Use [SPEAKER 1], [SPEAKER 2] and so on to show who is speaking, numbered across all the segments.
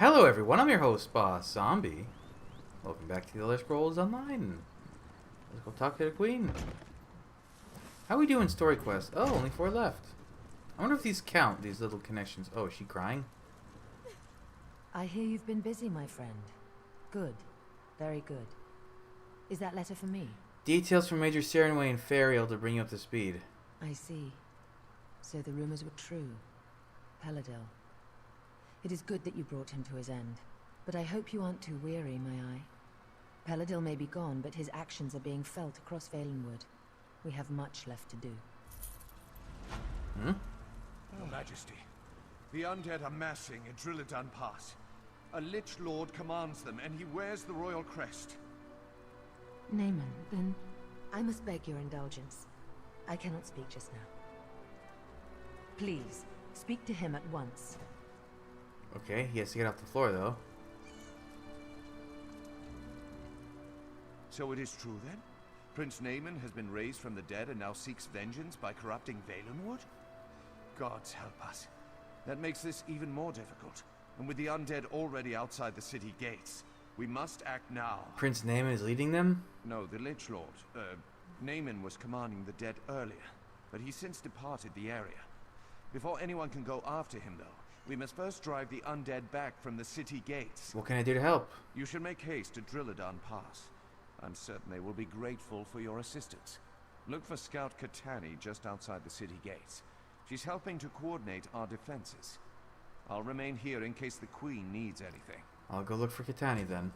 [SPEAKER 1] Hello everyone, I'm your host, Boss Zombie. Welcome back to the Elder Scrolls Online. Let's go talk to the Queen. How are we doing story quests? Oh, only 4 left. I wonder if these count, these little connections. Oh, is she crying?
[SPEAKER 2] I hear you've been busy, my friend. Good. Very good. Is that letter for me?
[SPEAKER 1] Details from Major Serenway and Fariel to bring you up to speed.
[SPEAKER 2] I see. So the rumors were true. Paladil. It is good that you brought him to his end. But I hope you aren't too weary, may I? Paladil may be gone, but his actions are being felt across Valenwood. We have much left to do.
[SPEAKER 3] Your Majesty, the undead are massing at Drilladan Pass. A Lich Lord commands them, and he wears the royal crest.
[SPEAKER 2] Naaman, then I must beg your indulgence. I cannot speak just now. Please, speak to him at once.
[SPEAKER 1] Okay, he has to get off the floor though.
[SPEAKER 3] So it is true then? Prince Naaman has been raised from the dead and now seeks vengeance by corrupting Valenwood? Gods help us. That makes this even more difficult. And with the undead already outside the city gates, we must act now.
[SPEAKER 1] Prince Naaman is leading them?
[SPEAKER 3] No, the Lich Lord. Naaman was commanding the dead earlier, but he's since departed the area. Before anyone can go after him, though, we must first drive the undead back from the city gates.
[SPEAKER 1] What can I do to help?
[SPEAKER 3] You should make haste to Drilladan Pass. I'm certain they will be grateful for your assistance. Look for Scout Katani just outside the city gates. She's helping to coordinate our defenses. I'll remain here in case the Queen needs anything.
[SPEAKER 1] I'll go look for Katani then.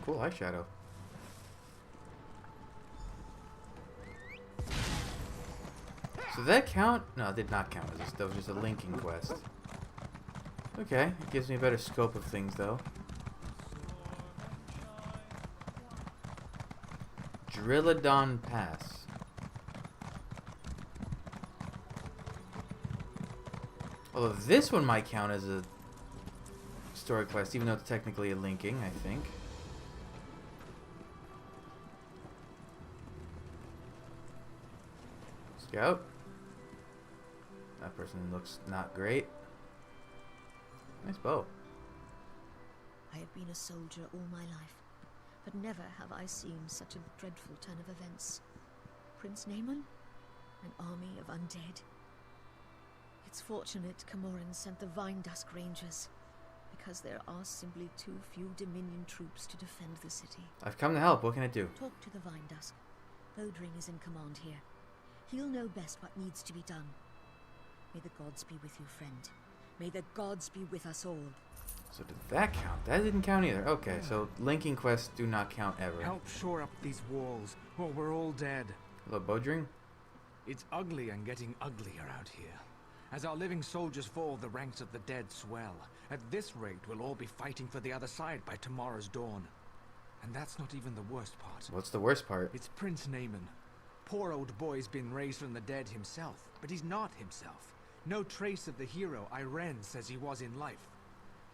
[SPEAKER 1] Cool eyeshadow. So did that count? No, it did not count. That was just a linking quest. Okay, it gives me a better scope of things though. Drilladan Pass. Although this one might count as a story quest, even though it's technically a linking, I think. Scout. That person looks not great. Nice bow.
[SPEAKER 4] I have been a soldier all my life, but never have I seen such a dreadful turn of events. Prince Naaman? An army of undead? It's fortunate Camoran sent the Vine Dusk Rangers, because there are simply too few Dominion troops to defend the city.
[SPEAKER 1] I've come to help. What can I do?
[SPEAKER 4] Talk to the Vine Dusk. Bodring is in command here. He'll know best what needs to be done. May the gods be with you, friend. May the gods be with us all.
[SPEAKER 1] So did that count? That didn't count either. Okay, so linking quests do not count ever.
[SPEAKER 5] Help shore up these walls, or we're all dead.
[SPEAKER 1] Hello, Bodring.
[SPEAKER 5] It's ugly and getting uglier out here. As our living soldiers fall, the ranks of the dead swell. At this rate, we'll all be fighting for the other side by tomorrow's dawn. And that's not even the worst part.
[SPEAKER 1] What's the worst part?
[SPEAKER 5] It's Prince Naaman. Poor old boy's been raised from the dead himself, but he's not himself. No trace of the hero Irene says he was in life.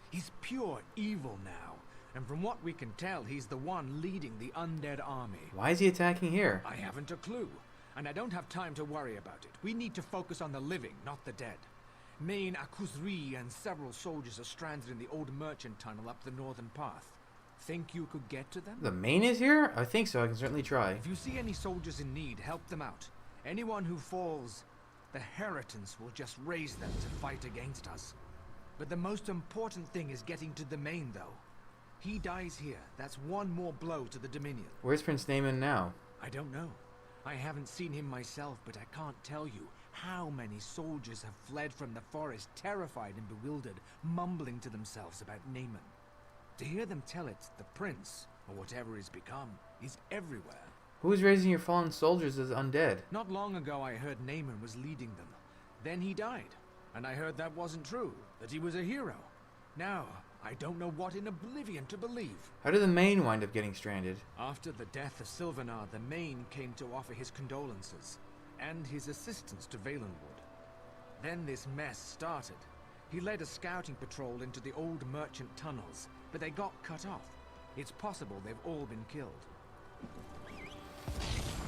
[SPEAKER 5] He's pure evil now, and from what we can tell, he's the one leading the undead army.
[SPEAKER 1] Why is he attacking here?
[SPEAKER 5] I haven't a clue, and I don't have time to worry about it. We need to focus on the living, not the dead. Main Akuzri and several soldiers are stranded in the old merchant tunnel up the northern path. Think you could get to them?
[SPEAKER 1] The main is here? I think so. I can certainly try.
[SPEAKER 5] If you see any soldiers in need, help them out. Anyone who falls, the Heritance will just raise them to fight against us. But the most important thing is getting to the main, though. He dies here. That's one more blow to the Dominion.
[SPEAKER 1] Where's Prince Naaman now?
[SPEAKER 5] I don't know. I haven't seen him myself, but I can't tell you how many soldiers have fled from the forest, terrified and bewildered, mumbling to themselves about Naaman. To hear them tell it, the prince, or whatever he's become, is everywhere.
[SPEAKER 1] Who's raising your fallen soldiers as undead?
[SPEAKER 5] Not long ago I heard Naaman was leading them. Then he died. And I heard that wasn't true, that he was a hero. Now, I don't know what in oblivion to believe.
[SPEAKER 1] How did the main wind up getting stranded?
[SPEAKER 5] After the death of Sylvanar, the Main came to offer his condolences, and his assistance to Valenwood. Then this mess started. He led a scouting patrol into the old merchant tunnels, but they got cut off. It's possible they've all been killed.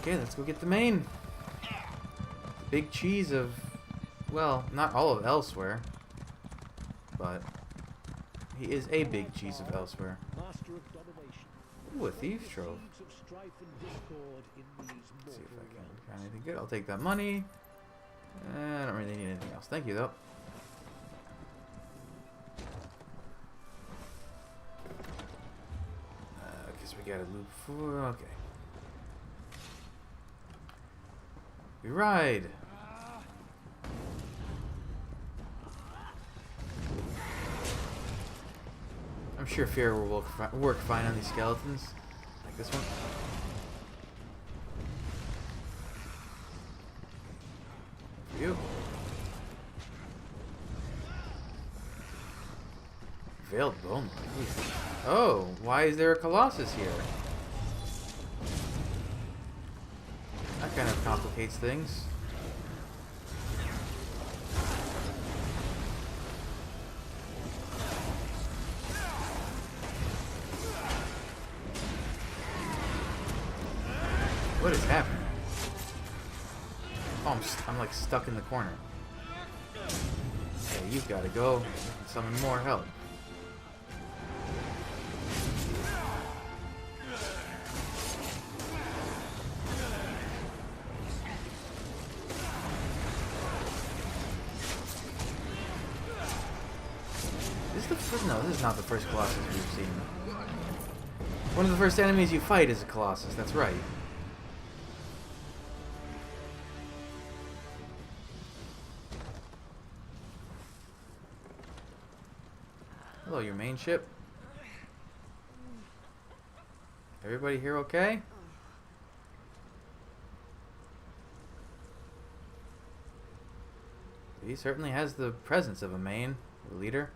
[SPEAKER 1] Okay, let's go get the main. Big cheese of, well, not all of Elsewhere. but he is a big cheese of elsewhere.
[SPEAKER 6] Master of domination.
[SPEAKER 1] Ooh, a thieves trove.
[SPEAKER 6] Seeds of strife and discord in these
[SPEAKER 1] Let's see if I
[SPEAKER 6] mortal
[SPEAKER 1] can
[SPEAKER 6] realms.
[SPEAKER 1] find anything good. I'll take that money. I don't really need anything else. Thank you, though. I guess we gotta loop for. Okay. We ride. I'm sure fear will work fine on these skeletons. Like this one. For you. Veiled bone. Oh, why is there a Colossus here? That kind of complicates things. What is happening? Oh, I'm like stuck in the corner. Hey, you've got to go and summon more help. No, this is not the first Colossus we've seen. One of the first enemies you fight is a Colossus, that's right. Hello, your main ship. Everybody here okay? He certainly has the presence of a main, a leader.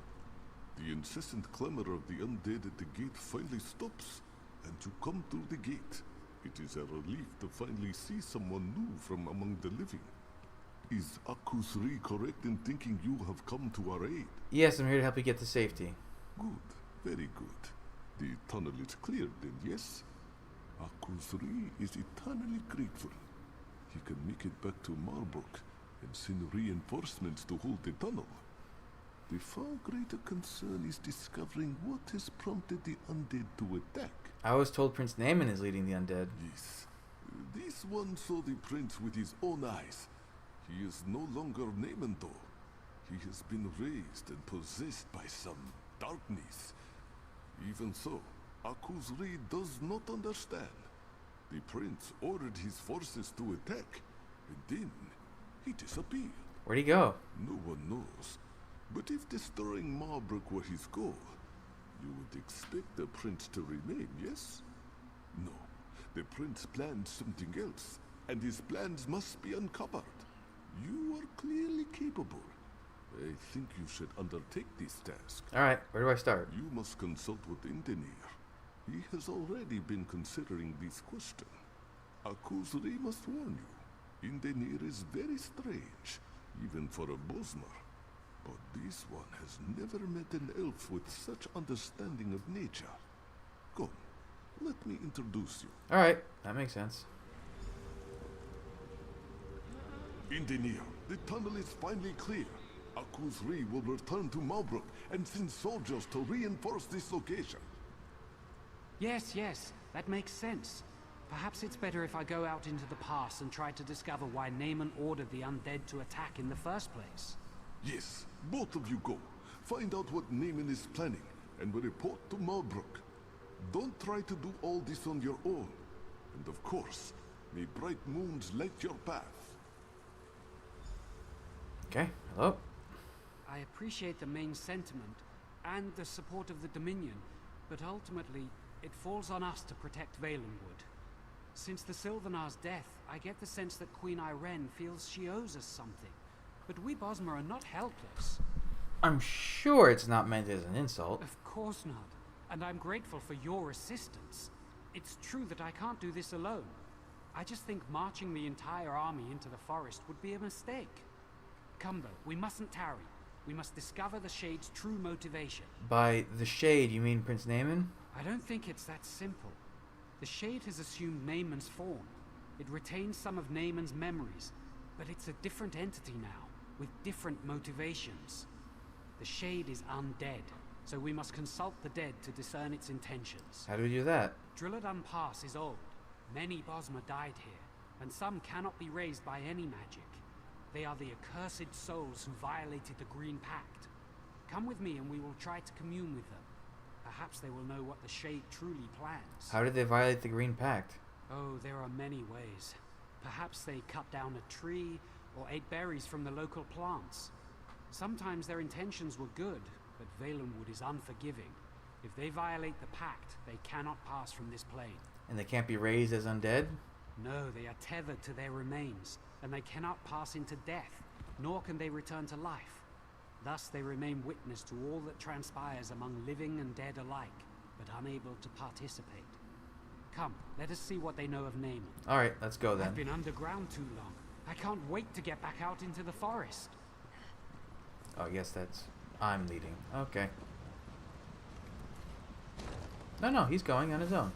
[SPEAKER 7] The incessant clamor of the undead at the gate finally stops, and you come through the gate. It is a relief to finally see someone new from among the living. Is Akusri correct in thinking you have come to our aid?
[SPEAKER 1] Yes, I'm here to help you get to safety.
[SPEAKER 7] Good, very good. The tunnel is cleared then, yes? Akusri is eternally grateful. He can make it back to Marbrook and send reinforcements to hold the tunnel. The far greater concern is discovering what has prompted the undead to attack.
[SPEAKER 1] I was told Prince Naaman is leading the undead.
[SPEAKER 7] Yes. This one saw the prince with his own eyes. He is no longer Naaman though. He has been raised and possessed by some darkness. Even so, Akusri does not understand. The prince ordered his forces to attack, and then he disappeared.
[SPEAKER 1] Where'd he go?
[SPEAKER 7] No one knows. But if destroying Marbrook were his goal, you would expect the prince to remain, yes? No. The prince planned something else, and his plans must be uncovered. You are clearly capable. I think you should undertake this task.
[SPEAKER 1] Alright, where do I start?
[SPEAKER 7] You must consult with Indenir. He has already been considering this question. Akusri must warn you. Indenir is very strange, even for a Bosmer. But this one has never met an elf with such understanding of nature. Come, let me introduce you.
[SPEAKER 1] Alright, that makes sense.
[SPEAKER 7] Indenir, the tunnel is finally clear. Akusri will return to Malbrook and send soldiers to reinforce this location.
[SPEAKER 8] Yes, that makes sense. Perhaps it's better if I go out into the pass and try to discover why Naaman ordered the undead to attack in the first place.
[SPEAKER 7] Yes, both of you go. Find out what Naaman is planning, and report to Malbrook. Don't try to do all this on your own. And of course, may bright moons light your path.
[SPEAKER 1] Okay, hello?
[SPEAKER 8] I appreciate the main sentiment, and the support of the Dominion, but ultimately, it falls on us to protect Valenwood. Since the Sylvanar's death, I get the sense that Queen Irene feels she owes us something. But we Bosmer are not helpless.
[SPEAKER 1] I'm sure it's not meant as an insult.
[SPEAKER 8] Of course not. And I'm grateful for your assistance. It's true that I can't do this alone. I just think marching the entire army into the forest would be a mistake. Come though, we mustn't tarry. We must discover the Shade's true motivation.
[SPEAKER 1] By the Shade, you mean Prince Naaman?
[SPEAKER 8] I don't think it's that simple. The Shade has assumed Naaman's form. It retains some of Naaman's memories, but it's a different entity now, with different motivations. The Shade is undead, so we must consult the dead to discern its intentions.
[SPEAKER 1] How do we do that?
[SPEAKER 8] Drilladan Pass is old. Many Bosmer died here, and some cannot be raised by any magic. They are the accursed souls who violated the Green Pact. Come with me and we will try to commune with them. Perhaps they will know what the Shade truly plans.
[SPEAKER 1] How did they violate the Green Pact?
[SPEAKER 8] Oh, there are many ways. Perhaps they cut down a tree, or ate berries from the local plants. Sometimes their intentions were good, but Valenwood is unforgiving. If they violate the pact, they cannot pass from this plane.
[SPEAKER 1] And they can't be raised as undead?
[SPEAKER 8] No, they are tethered to their remains, and they cannot pass into death, nor can they return to life. Thus they remain witness to all that transpires among living and dead alike, but unable to participate. Come, let us see what they know of Naaman.
[SPEAKER 1] Alright, let's go then.
[SPEAKER 8] I've been underground too long. I can't wait to get back out into the forest.
[SPEAKER 1] Oh, yes, that's... I'm leading. Okay. No, he's going on his own.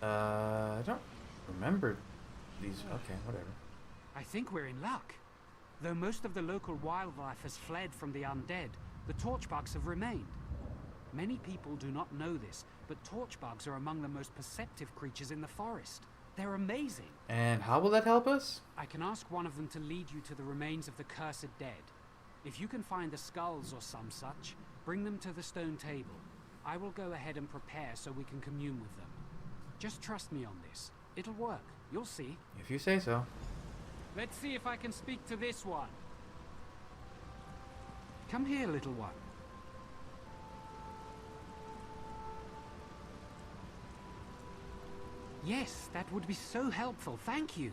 [SPEAKER 1] I don't remember these... Okay, whatever.
[SPEAKER 8] I think we're in luck. Though most of the local wildlife has fled from the undead, the torchbugs have remained. Many people do not know this, but torchbugs are among the most perceptive creatures in the forest. They're amazing.
[SPEAKER 1] And how will that help us?
[SPEAKER 8] I can ask one of them to lead you to the remains of the cursed dead. If you can find the skulls or some such, bring them to the stone table. I will go ahead and prepare so we can commune with them. Just trust me on this. It'll work. You'll see.
[SPEAKER 1] If you say so.
[SPEAKER 8] Let's see if I can speak to this one. Come here, little one. Yes, that would be so helpful. Thank you.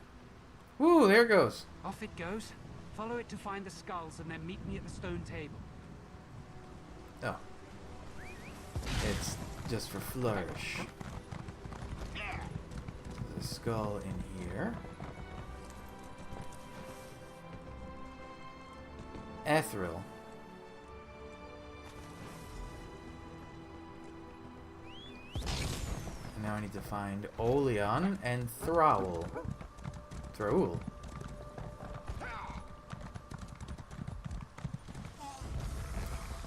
[SPEAKER 1] Woo, there it goes.
[SPEAKER 8] Off it goes. Follow it to find the skulls and then meet me at the stone table.
[SPEAKER 1] Oh. It's just for flourish. There's a skull in here. Ethril. And now I need to find Oleon and Thraul. Thraul.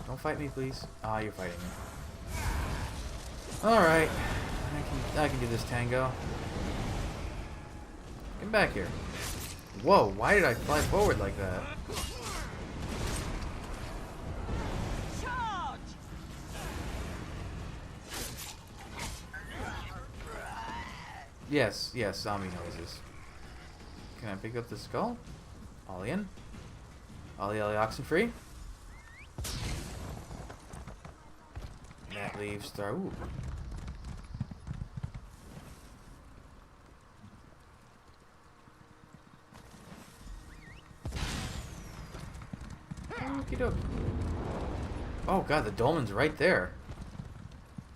[SPEAKER 1] Don't fight me, please. Ah, you're fighting me. Alright. I can do this, Tango. Get back here. Whoa, why did I fly forward like that?
[SPEAKER 4] Charge!
[SPEAKER 1] Yes, zombie noises. Can I pick up the skull? Ollie in. Ollie Oxenfree. That leaves Thraul. Okie doke. Oh god, the dolmen's right there.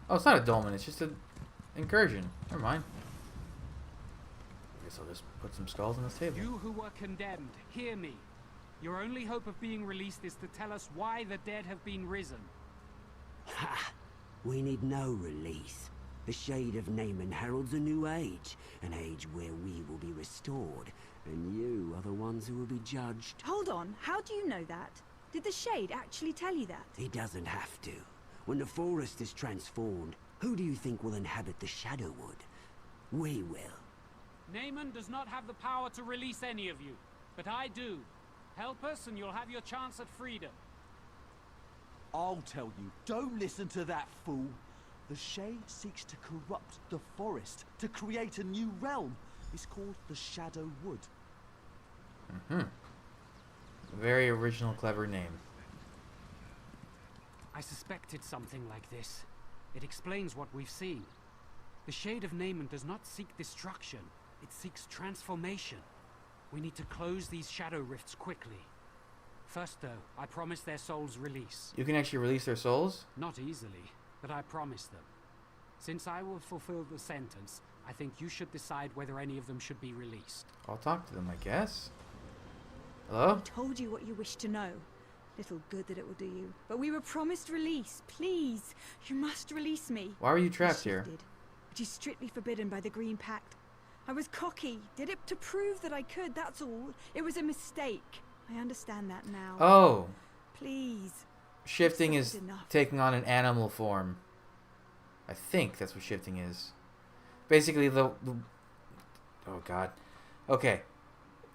[SPEAKER 1] Oh, it's not a dolmen, it's just an incursion. Never mind. I guess I'll just put some skulls on this table.
[SPEAKER 8] You who were condemned, hear me. Your only hope of being released is to tell us why the dead have been risen.
[SPEAKER 9] Ha! We need no release. The Shade of Naaman heralds a new age. An age where we will be restored. And you are the ones who will be judged.
[SPEAKER 10] Hold on, how do you know that? Did the Shade actually tell you that?
[SPEAKER 9] He doesn't have to. When the forest is transformed, who do you think will inhabit the Shadowwood? We will.
[SPEAKER 8] Naaman does not have the power to release any of you, but I do. Help us and you'll have your chance at freedom.
[SPEAKER 11] I'll tell you, don't listen to that fool. The Shade seeks to corrupt the forest, to create a new realm. It's called the Shadow Wood.
[SPEAKER 1] Very original, clever name.
[SPEAKER 8] I suspected something like this. It explains what we've seen. The Shade of Naaman does not seek destruction, it seeks transformation. We need to close these shadow rifts quickly. First though, I promise their souls release.
[SPEAKER 1] You can actually release their souls?
[SPEAKER 8] Not easily, but I promise them. Since I will fulfill the sentence, I think you should decide whether any of them should be released.
[SPEAKER 1] I'll talk to them, I guess. Hello?
[SPEAKER 10] I told you what you wished to know. Little good that it will do you. But we were promised release. Please, you must release me.
[SPEAKER 1] Why are you trapped here?
[SPEAKER 10] It is strictly forbidden by the Green Pact. I was cocky. Did it to prove that I could, that's all. It was a mistake. I understand that now.
[SPEAKER 1] Oh.
[SPEAKER 10] Please.
[SPEAKER 1] Shifting
[SPEAKER 10] That's
[SPEAKER 1] is
[SPEAKER 10] enough.
[SPEAKER 1] taking on an animal form. I think that's what shifting is. Basically, the oh god. Okay.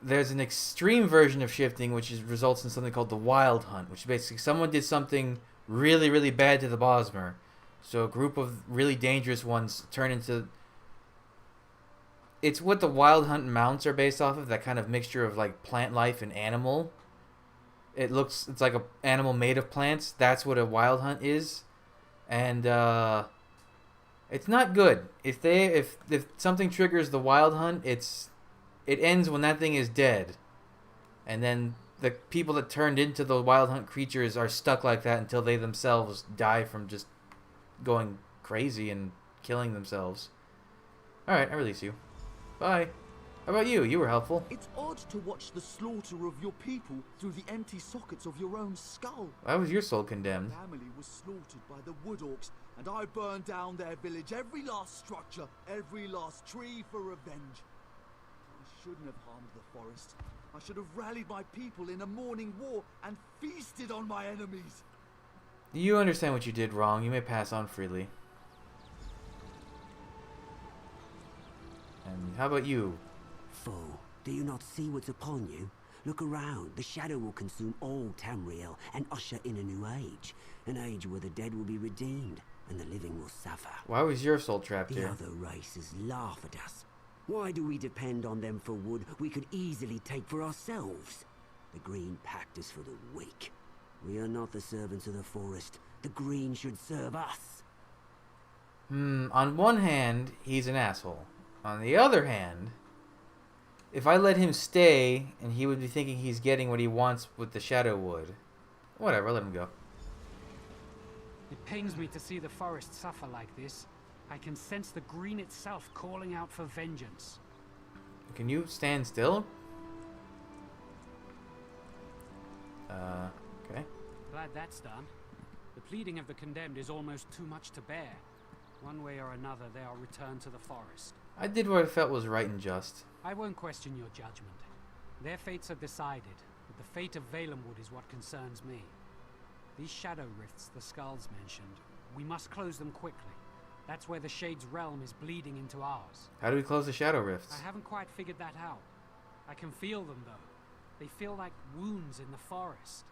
[SPEAKER 1] There's an extreme version of shifting which results in something called the Wild Hunt, which basically someone did something really, really bad to the Bosmer. So a group of really dangerous ones turn into... It's what the Wild Hunt mounts are based off of, that kind of mixture of like plant life and animal. It's like an animal made of plants. That's what a Wild Hunt is. And it's not good. If something triggers the Wild Hunt, it ends when that thing is dead. And then the people that turned into the Wild Hunt creatures are stuck like that until they themselves die from just going crazy and killing themselves. Alright, I release you. Bye. How about you? You were helpful.
[SPEAKER 11] It's odd to watch the slaughter of your people through the empty sockets of your own skull.
[SPEAKER 1] Why was your soul condemned?
[SPEAKER 11] My family was slaughtered by the Wood Orcs, and I burned down their village, every last structure, every last tree for revenge. I shouldn't have harmed the forest. I should have rallied my people in a morning war and feasted on my enemies.
[SPEAKER 1] You understand what you did wrong. You may pass on freely. And how about you?
[SPEAKER 9] Fool, do you not see what's upon you? Look around. The shadow will consume all Tamriel and usher in a new age. An age where the dead will be redeemed and the living will suffer.
[SPEAKER 1] Why was your soul trapped
[SPEAKER 9] The
[SPEAKER 1] here?
[SPEAKER 9] other races laugh at us. Why do we depend on them for wood we could easily take for ourselves? The Green Pact is for the weak. We are not the servants of the forest. The Green should serve us.
[SPEAKER 1] On one hand, he's an asshole. On the other hand, if I let him stay, and he would be thinking he's getting what he wants with the Shadow Wood. Whatever, let him go.
[SPEAKER 8] It pains me to see the forest suffer like this. I can sense the green itself calling out for vengeance.
[SPEAKER 1] Can you stand still? Okay.
[SPEAKER 8] Glad that's done. The pleading of the condemned is almost too much to bear. One way or another, they are returned to the forest.
[SPEAKER 1] I did what I felt was right and just.
[SPEAKER 8] I won't question your judgment. Their fates are decided, but the fate of Valenwood is what concerns me. These shadow rifts the skulls mentioned, we must close them quickly. That's where the Shade's realm is bleeding into ours.
[SPEAKER 1] How do we close the Shadow Rifts?
[SPEAKER 8] I haven't quite figured that out. I can feel them, though. They feel like wounds in the forest.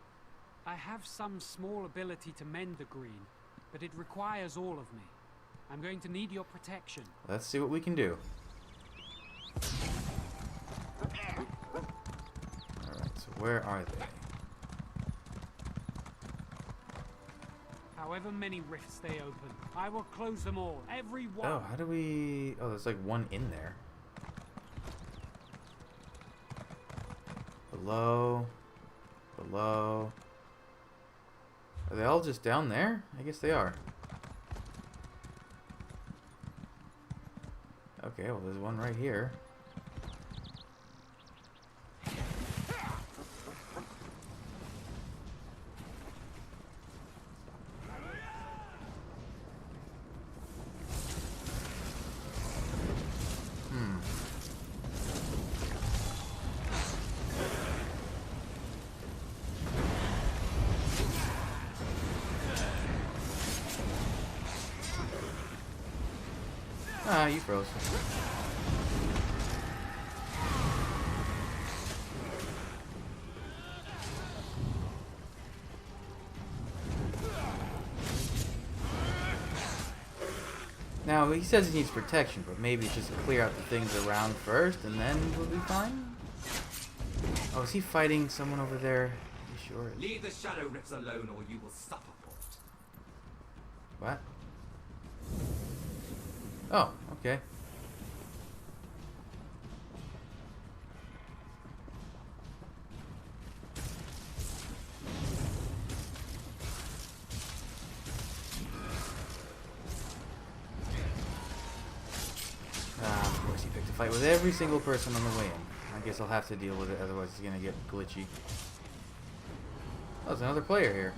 [SPEAKER 8] I have some small ability to mend the green, but it requires all of me. I'm going to need your protection.
[SPEAKER 1] Let's see what we can do. Alright, so where are they?
[SPEAKER 8] However many rifts they open, I will close them all. Every one.
[SPEAKER 1] Oh, how do we... Oh, there's like one in there. Below. Below. Are they all just down there? I guess they are. Okay, well there's one right here. Ah, you froze. Now, he says he needs protection, but maybe it's just to clear out the things around first, and then we'll be fine? Oh, is he fighting someone over there? You sure is.
[SPEAKER 12] Leave the Shadow Rifts alone or you will suffer for it.
[SPEAKER 1] What? Oh, okay. Of course he picked a fight with every single person on the way in. I guess I'll have to deal with it, otherwise it's gonna get glitchy. Oh, there's another player here.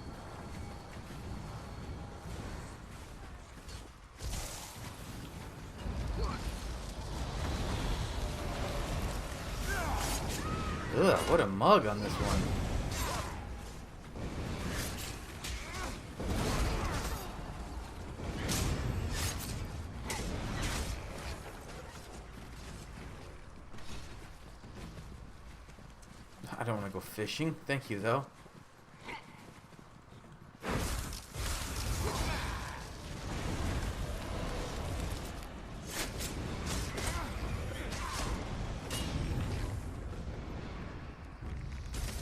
[SPEAKER 1] Ugh, what a mug on this one. I don't want to go fishing. Thank you, though.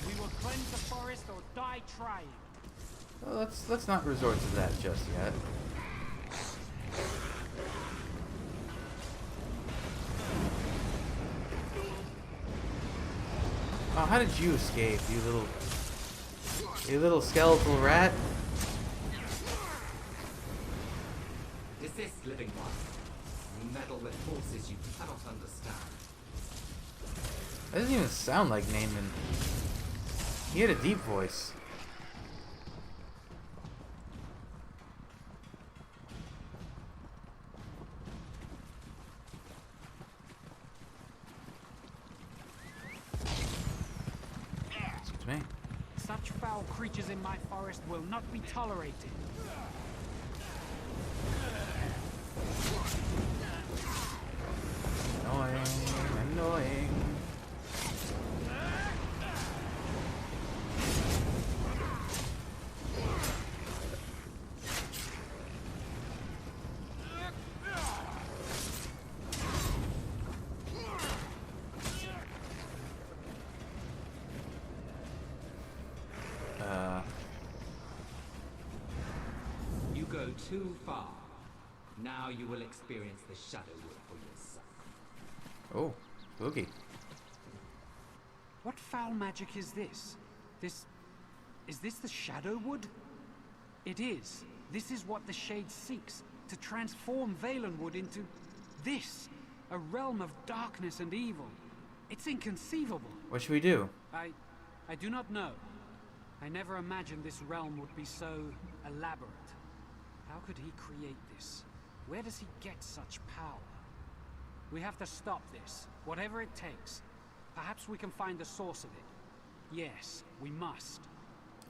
[SPEAKER 8] We will cleanse the forest or die trying.
[SPEAKER 1] Well, let's not resort to that just yet. Oh, how did you escape, you little skeletal rat?
[SPEAKER 12] Desist, living one. You meddle with forces you cannot understand.
[SPEAKER 1] That doesn't even sound like Naaman. He had a deep voice. Excuse me.
[SPEAKER 8] Such foul creatures in my forest will not be tolerated.
[SPEAKER 1] Annoying, annoying.
[SPEAKER 12] You go too far. Now you will experience the Shadowwood for yourself.
[SPEAKER 1] Oh, spooky.
[SPEAKER 8] What foul magic is this? Is this the Shadowwood? It is. This is what the Shade seeks, to transform Valenwood into this, a realm of darkness and evil. It's inconceivable.
[SPEAKER 1] What should we do?
[SPEAKER 8] I do not know. I never imagined this realm would be so elaborate. How could he create this? Where does he get such power? We have to stop this, whatever it takes. Perhaps we can find the source of it. Yes, we must.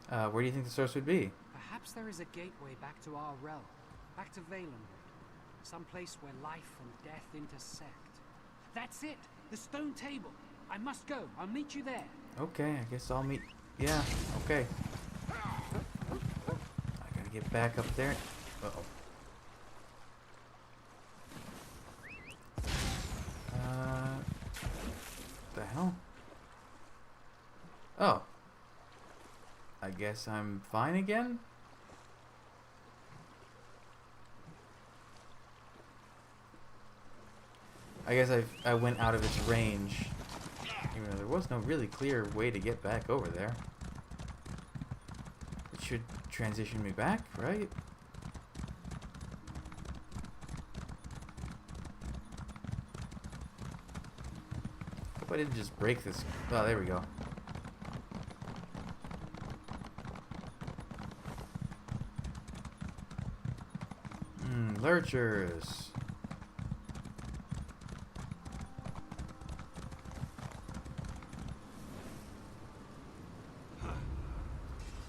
[SPEAKER 1] Where do you think the source would be?
[SPEAKER 8] Perhaps there is a gateway back to our realm, back to Valenwood. Some place where life and death intersect. That's it! The stone table! I must go. I'll meet you there.
[SPEAKER 1] Okay, I guess I'll meet... Yeah, okay. I gotta get back up there. Uh-oh. The hell? Oh. I guess I'm fine again? I guess I went out of its range. Even though there was no really clear way to get back over there. It should transition me back, right? Hope I didn't just break this. Oh, there we go. Lurchers.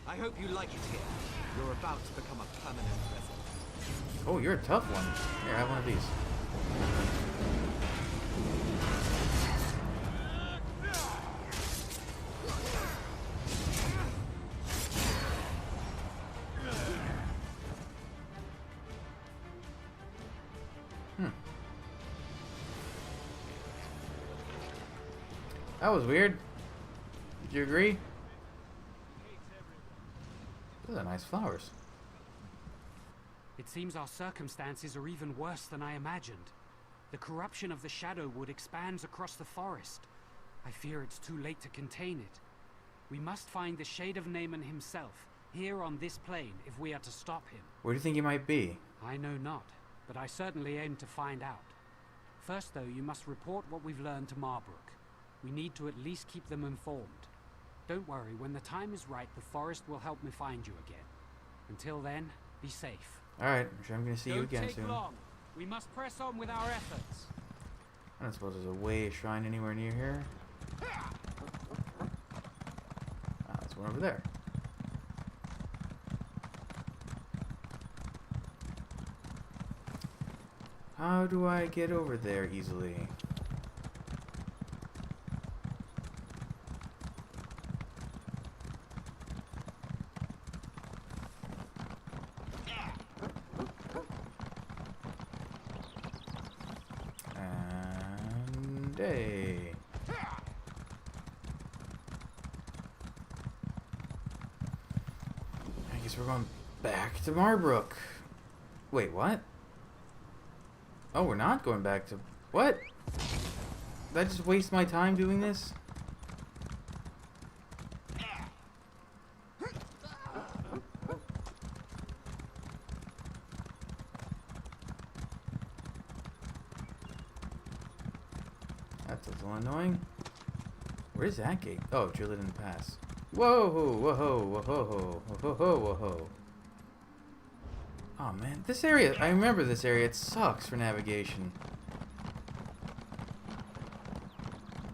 [SPEAKER 12] I hope you like it here. You're about to become a permanent resident.
[SPEAKER 1] Oh, you're a tough one. Here, have one of these. That was weird. Did you agree? Those are nice flowers.
[SPEAKER 8] It seems our circumstances are even worse than I imagined. The corruption of the Shadowwood expands across the forest. I fear it's too late to contain it. We must find the Shade of Naaman himself, here on this plane, if we are to stop him.
[SPEAKER 1] Where do you think he might be?
[SPEAKER 8] I know not, but I certainly aim to find out. First, though, you must report what we've learned to Marbrook. We need to at least keep them informed. Don't worry, when the time is right, the forest will help me find you again. Until then, be safe.
[SPEAKER 1] Alright, I'm sure I'm gonna see you again soon.
[SPEAKER 8] Don't take long. We must press on with our efforts.
[SPEAKER 1] I don't suppose there's a way shrine anywhere near here. one over there. How do I get over there easily? And hey. I guess we're going back to Marbrook. Wait, what? Oh, we're not going back to... What? Did I just waste my time doing this? That's a little annoying. Where's that gate? Oh, Drillidan Pass. Whoa, whoa, whoa, whoa, whoa, whoa, whoa. Oh man, this area, I remember this area, it sucks for navigation.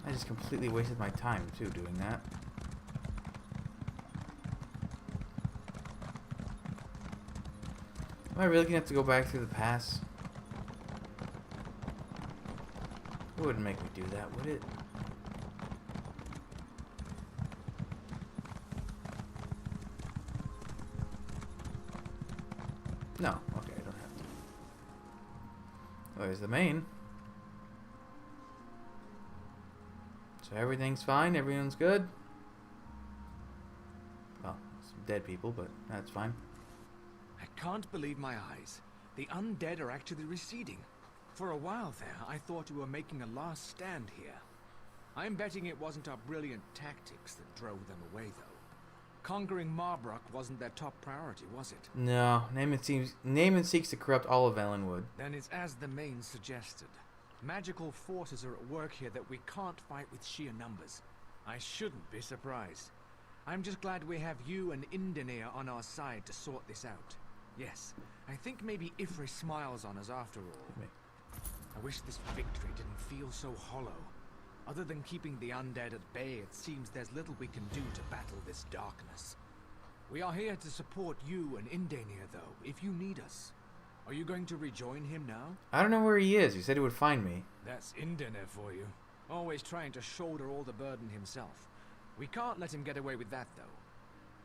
[SPEAKER 1] I just completely wasted my time too doing that. Am I really gonna have to go back through the pass? It wouldn't make me do that, would it? No, okay, I don't have to. Oh, there's the main. So everything's fine, everyone's good. Well, some dead people, but that's fine.
[SPEAKER 5] I can't believe my eyes. The undead are actually receding. For a while there, I thought we were making a last stand here. I'm betting it wasn't our brilliant tactics that drove them away, though. Conquering Marbrook wasn't their top priority, was it?
[SPEAKER 1] No, Naaman seeks to corrupt all of Ellenwood.
[SPEAKER 5] Then it's as the main suggested. Magical forces are at work here that we can't fight with sheer numbers. I shouldn't be surprised. I'm just glad we have you and Indenir on our side to sort this out. Yes, I think maybe Ifri smiles on us after all. I wish this victory didn't feel so hollow. Other than keeping the undead at bay, it seems there's little we can do to battle this darkness. We are here to support you and Indenir, though, if you need us. Are you going to rejoin him now?
[SPEAKER 1] I don't know where he is. He said he would find me.
[SPEAKER 5] That's Indenir for you. Always trying to shoulder all the burden himself. We can't let him get away with that, though.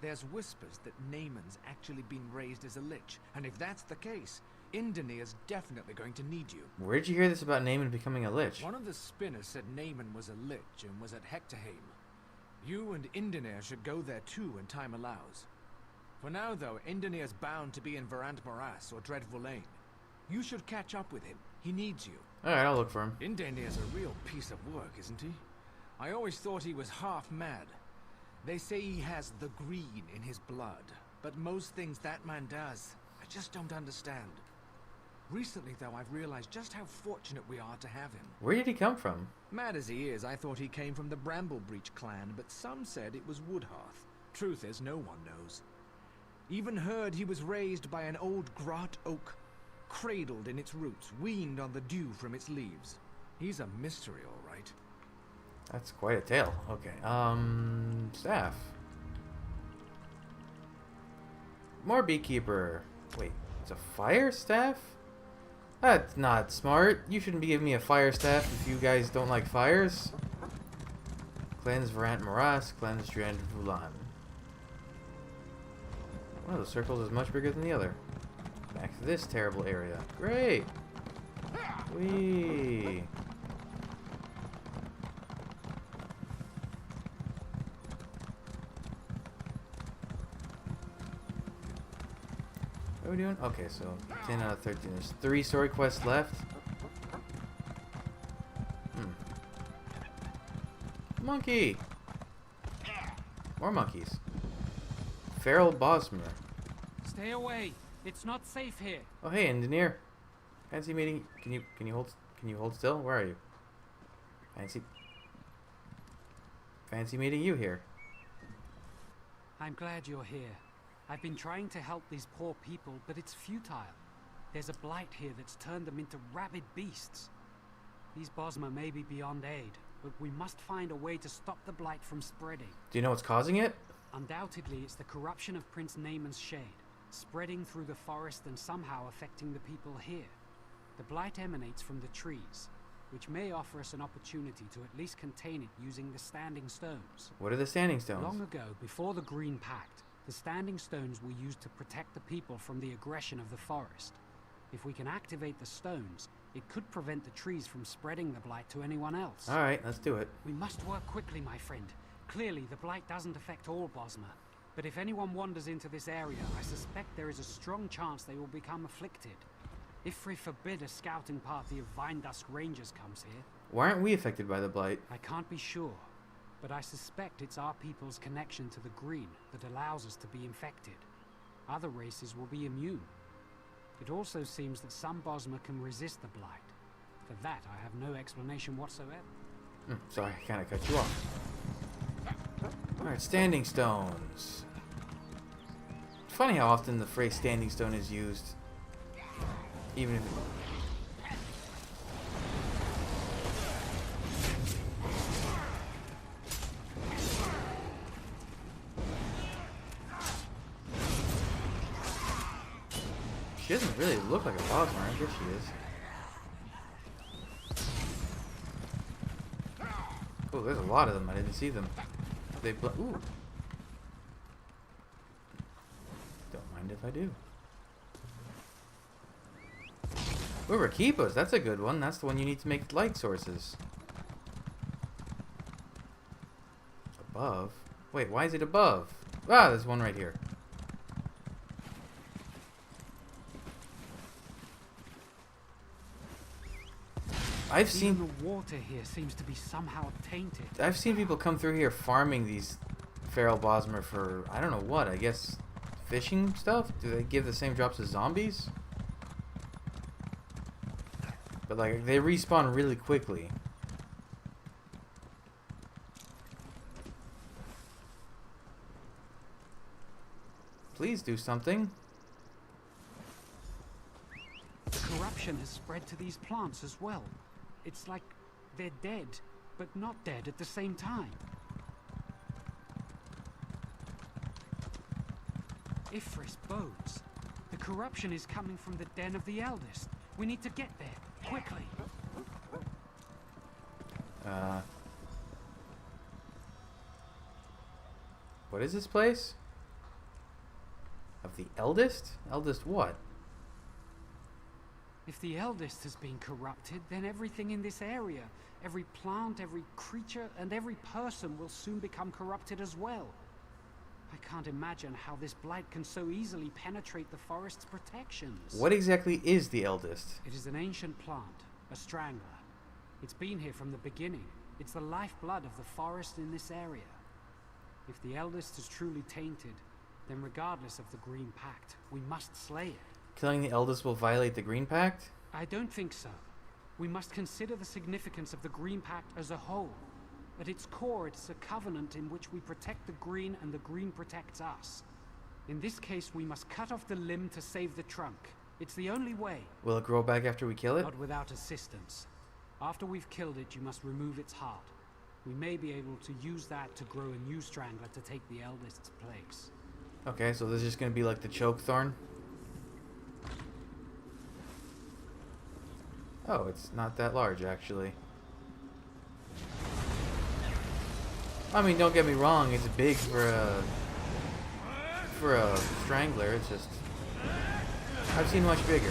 [SPEAKER 5] There's whispers that Naaman's actually been raised as a lich, and if that's the case, Indenir's definitely going to need you.
[SPEAKER 1] Where'd you hear this about Naaman becoming a lich?
[SPEAKER 5] One of the spinners said Naaman was a lich and was at Hectorheim. You and Indenir should go there too when time allows. For now, though, Indenir's bound to be in Verant Morass or Dreadful Lane. You should catch up with him. He needs you.
[SPEAKER 1] Alright, I'll look for him.
[SPEAKER 5] Indenir's a real piece of work, isn't he? I always thought he was half mad. They say he has the green in his blood, but most things that man does, I just don't understand. Recently, though, I've realized just how fortunate we are to have him.
[SPEAKER 1] Where did he come from?
[SPEAKER 5] Mad as he is, I thought he came from the Bramblebreach clan, but some said it was Woodhearth. Truth is, no one knows. Even heard he was raised by an old Grot oak, cradled in its roots, weaned on the dew from its leaves. He's a mystery, all right.
[SPEAKER 1] That's quite a tale. Okay, staff. More beekeeper. Wait, it's a fire staff? That's not smart. You shouldn't be giving me a fire staff if you guys don't like fires. Cleanse Verant Morass, cleanse Drand Vulan. One of the circles is much bigger than the other. Back to this terrible area. Great! Whee! What are we doing? Okay, so 10 out of 13. There's 3 story quests left. Monkey! More monkeys. Feral Bosmer.
[SPEAKER 8] Stay away. It's not safe here.
[SPEAKER 1] Oh hey, Indenir. Fancy meeting. Can you hold still? Where are you? Fancy meeting you here.
[SPEAKER 8] I'm glad you're here. I've been trying to help these poor people, but it's futile. There's a blight here that's turned them into rabid beasts. These Bosmer may be beyond aid, but we must find a way to stop the blight from spreading.
[SPEAKER 1] Do you know what's causing it?
[SPEAKER 8] Undoubtedly, it's the corruption of Prince Naaman's shade, spreading through the forest and somehow affecting the people here. The blight emanates from the trees, which may offer us an opportunity to at least contain it using the Standing Stones.
[SPEAKER 1] What are the Standing Stones?
[SPEAKER 8] Long ago, before the Green Pact, the Standing Stones were used to protect the people from the aggression of the forest. If we can activate the stones, it could prevent the trees from spreading the blight to anyone else.
[SPEAKER 1] Alright, let's do it.
[SPEAKER 8] We must work quickly, my friend. Clearly, the blight doesn't affect all Bosmer, but if anyone wanders into this area, I suspect there is a strong chance they will become afflicted. If we forbid a scouting party of Vinedusk Rangers comes here...
[SPEAKER 1] Why aren't we affected by the blight?
[SPEAKER 8] I can't be sure, but I suspect it's our people's connection to the green that allows us to be infected. Other races will be immune. It also seems that some Bosmer can resist the blight. For that, I have no explanation whatsoever.
[SPEAKER 1] Sorry, I kind of cut you off. Alright, Standing Stones. It's funny how often the phrase Standing Stone is used. Even if... She doesn't really look like a Bosmer. I guess she is. Oh, there's a lot of them. I didn't see them. They ooh. Don't mind if I do. Ooh, Rakibos. That's a good one. That's the one you need to make light sources. Above? Wait, why is it above? Ah, there's one right here. I've seen
[SPEAKER 8] Even the water here seems to be somehow tainted.
[SPEAKER 1] I've seen people come through here farming these feral Bosmer for I don't know what. I guess fishing stuff. Do they give the same drops as zombies? But like they respawn really quickly. Please do something.
[SPEAKER 8] The corruption has spread to these plants as well. It's like they're dead, but not dead at the same time. Ifris bodes. The corruption is coming from the Den of the Eldest. We need to get there, quickly.
[SPEAKER 1] What is this place? Of the Eldest? Eldest what?
[SPEAKER 8] If the Eldest has been corrupted, then everything in this area, every plant, every creature, and every person will soon become corrupted as well. I can't imagine how this blight can so easily penetrate the forest's protections.
[SPEAKER 1] What exactly is the Eldest?
[SPEAKER 8] It is an ancient plant, a strangler. It's been here from the beginning. It's the lifeblood of the forest in this area. If the Eldest is truly tainted, then regardless of the Green Pact, we must slay it.
[SPEAKER 1] Killing the Eldest will violate the Green Pact?
[SPEAKER 8] I don't think so. We must consider the significance of the Green Pact as a whole. At its core, it's a covenant in which we protect the Green and the Green protects us. In this case, we must cut off the limb to save the trunk. It's the only way.
[SPEAKER 1] Will it grow back after we kill it?
[SPEAKER 8] Not without assistance. After we've killed it, you must remove its heart. We may be able to use that to grow a new strangler to take the Eldest's place.
[SPEAKER 1] Okay, so this is just going to be like the choke thorn? Oh, it's not that large, actually. I mean, don't get me wrong, it's big for a strangler. It's just I've seen much bigger.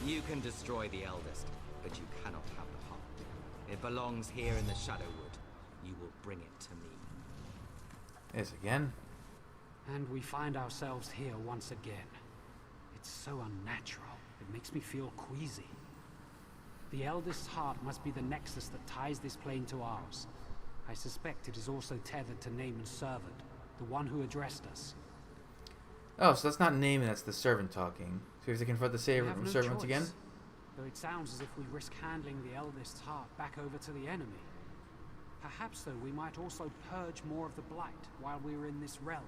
[SPEAKER 12] You can destroy the Eldest, but you cannot have the heart. It belongs here in the Shadowwood. You will bring it to me.
[SPEAKER 1] Yes, again.
[SPEAKER 8] And we find ourselves here once again. It's so unnatural. It makes me feel queasy. The Eldest's heart must be the nexus that ties this plane to ours. I suspect it is also tethered to Naaman's servant, the one who addressed us.
[SPEAKER 1] Oh, so that's not Naaman, that's the servant talking. So we have to confront the
[SPEAKER 8] No
[SPEAKER 1] servant
[SPEAKER 8] choice,
[SPEAKER 1] again?
[SPEAKER 8] Though it sounds as if we risk handing the Eldest's heart back over to the enemy. Perhaps, though, we might also purge more of the blight while we are in this realm.